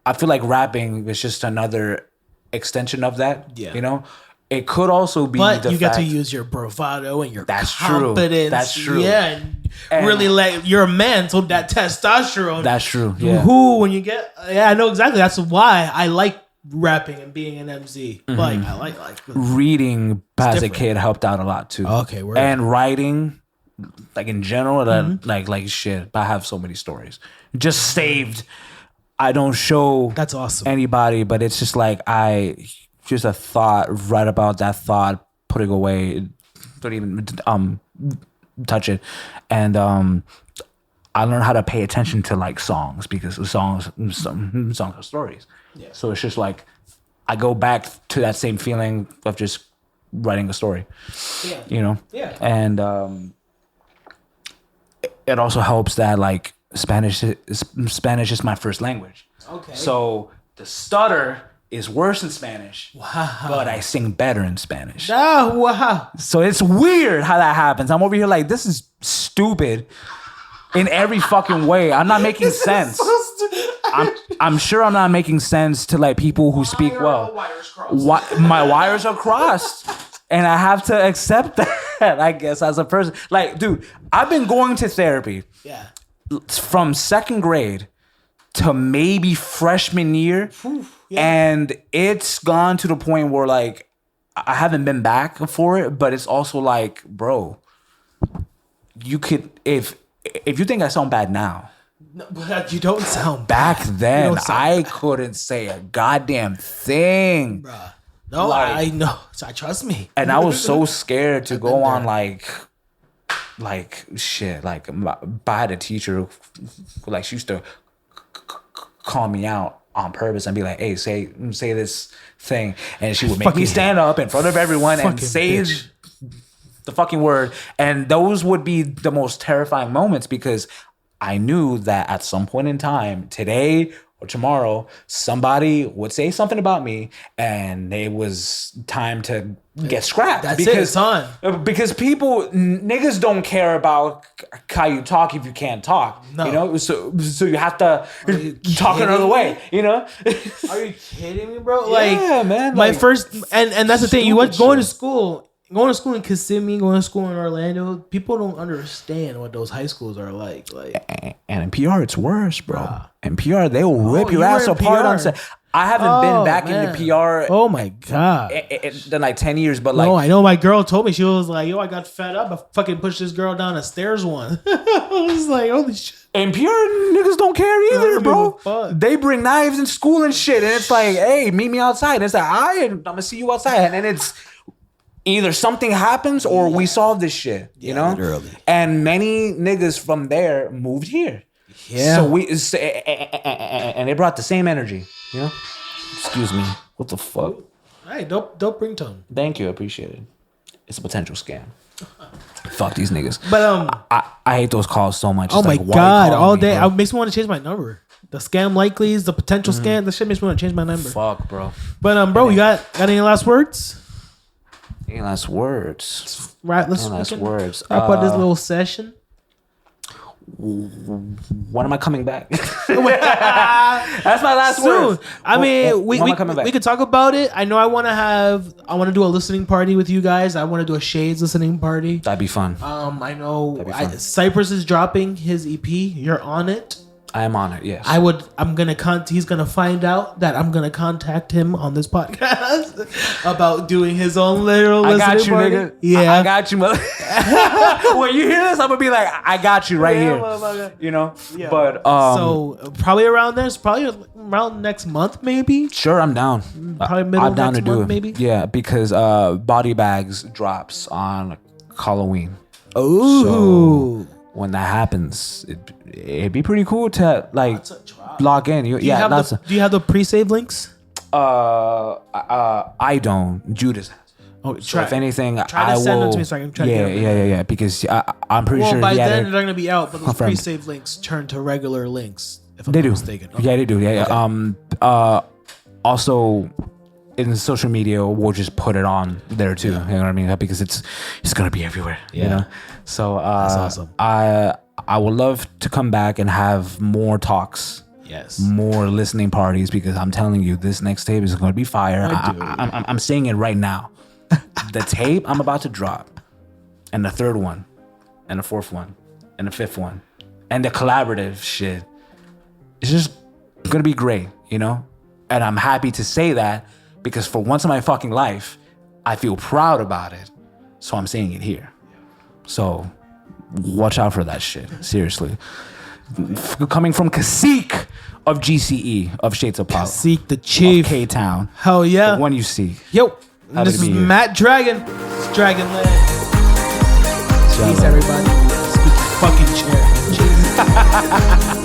S2: I feel like rapping is just another extension of that. Yeah. You know, it could also be,
S1: but you get to use your bravado and your confidence.
S2: True. That's true.
S1: Yeah, and really like you're a man, so that testosterone.
S2: That's true. Yeah.
S1: When you get, I know exactly. That's why I like rapping and being an MC. Mm-hmm. Like I like
S2: reading as a kid helped out a lot too.
S1: Okay,
S2: and writing, like in general, like shit. I have so many stories just saved. I don't show
S1: that's awesome
S2: anybody, but it's just like just a thought, write about that thought, put it away, don't even touch it, and I learned how to pay attention to like songs because songs are stories. Yeah. So it's just like I go back to that same feeling of just writing a story. Yeah. You know?
S1: Yeah.
S2: And it also helps that like Spanish is my first language.
S1: Okay.
S2: So the stutter is worse in Spanish.
S1: Wow.
S2: But I sing better in Spanish.
S1: Oh, wow.
S2: So it's weird how that happens. I'm over here like, this is stupid in every fucking way. I'm not making sense. I'm sure I'm not making sense to like people who speak well. My wires are crossed. And I have to accept that, I guess, as a person. Like, dude, I've been going to therapy from second grade to maybe freshman year. And it's gone to the point where like I haven't been back for it, but it's also like, bro, you could if you think I sound bad now.
S1: No, but you don't sound
S2: back
S1: bad.
S2: then. I couldn't say a goddamn thing.
S1: Bruh. No, like, I know. So trust me.
S2: And I was so scared to go on like shit. Like I had a teacher who, like, she used to call me out on purpose and be like, hey, say this thing. And she would make me stand up in front of everyone and say the fucking word. And those would be the most terrifying moments because I knew that at some point in time, today or tomorrow, somebody would say something about me and it was time to get scrapped.
S1: It's on.
S2: Because niggas don't care about how you talk if you can't talk. No. You know? So you have to talk another way, you know?
S1: Are you kidding me, bro? Like,
S2: yeah, man.
S1: My first, and that's the thing, you went going to school in Kissimmee, going to school in Orlando, people don't understand what those high schools are like.
S2: And in PR, it's worse, bro. In PR, they will rip your ass apart on set. I haven't been back into PR.
S1: Oh my god!
S2: In like 10 years, but like,
S1: no, I know my girl told me, she was like, "Yo, I got fed up. I fucking pushed this girl down the stairs one." I was like, "Holy shit!"
S2: And PR niggas don't care either, bro. They bring knives in school and shit, and it's like, "Hey, meet me outside." And it's like, I'm gonna see you outside, and then it's either something happens or we solve this shit, you know?
S1: Literally.
S2: And many niggas from there moved here.
S1: Yeah.
S2: So and they brought the same energy, you know? Excuse me. What the fuck?
S1: Hey, dope ringtone.
S2: Thank you, I appreciate it. It's a potential scam. Fuck these niggas.
S1: But
S2: I hate those calls so much.
S1: Oh my god, all day. It makes me want to change my number. The scam likelies, the potential scam, the shit makes me want to change my number.
S2: Fuck, bro.
S1: But bro, you got any last words?
S2: Any last words?
S1: Right, let's
S2: wrap
S1: up this little session.
S2: When am I coming back? That's my last word.
S1: I mean, we could talk about it. I know I want to do a listening party with you guys. I want to do a Shades listening party.
S2: That'd be fun.
S1: I know Cypress is dropping his EP. You're on it.
S2: I am on it. Yes.
S1: He's gonna find out that I'm gonna contact him on this podcast about doing his own literal listening party. I got you, nigga. Yeah,
S2: I got you, mother. When you hear this, I'm gonna be like, I got you right here. You know. Yeah. But
S1: so probably around this, probably around next month, maybe.
S2: Sure, I'm down.
S1: Probably middle of next month, maybe.
S2: Yeah, because Body Bags drops on Halloween.
S1: Oh.
S2: when that happens, it'd be pretty cool to like log in. Do you have
S1: the pre-save links?
S2: I don't. Judas has.
S1: Oh,
S2: so if anything,
S1: try to send them to me so I can try to get them.
S2: Yeah. Because I'm pretty sure
S1: by then they're gonna be out, but those pre-save links turn to regular links. If I'm not mistaken. Okay.
S2: Yeah, they do. Yeah. Okay. Also, in social media, we'll just put it on there too. Yeah. You know what I mean? Because it's gonna be everywhere. Yeah. You know. So that's awesome. I would love to come back and have more talks.
S1: Yes.
S2: More listening parties, because I'm telling you, this next tape is going to be fire. I'm saying it right now. The tape I'm about to drop, and the third one, and the fourth one, and the fifth one, and the collaborative shit, it's just going to be great, you know? And I'm happy to say that because for once in my fucking life, I feel proud about it. So I'm saying it here. So watch out for that shit. Seriously. Coming from Cacique of GCE of Shades of Palo.
S1: Cacique the chief.
S2: K-Town.
S1: Hell yeah.
S2: The one you see.
S1: Yo. This is Matt Dragon. It's Dragonland. Peace, everybody. Squeaky fucking chair.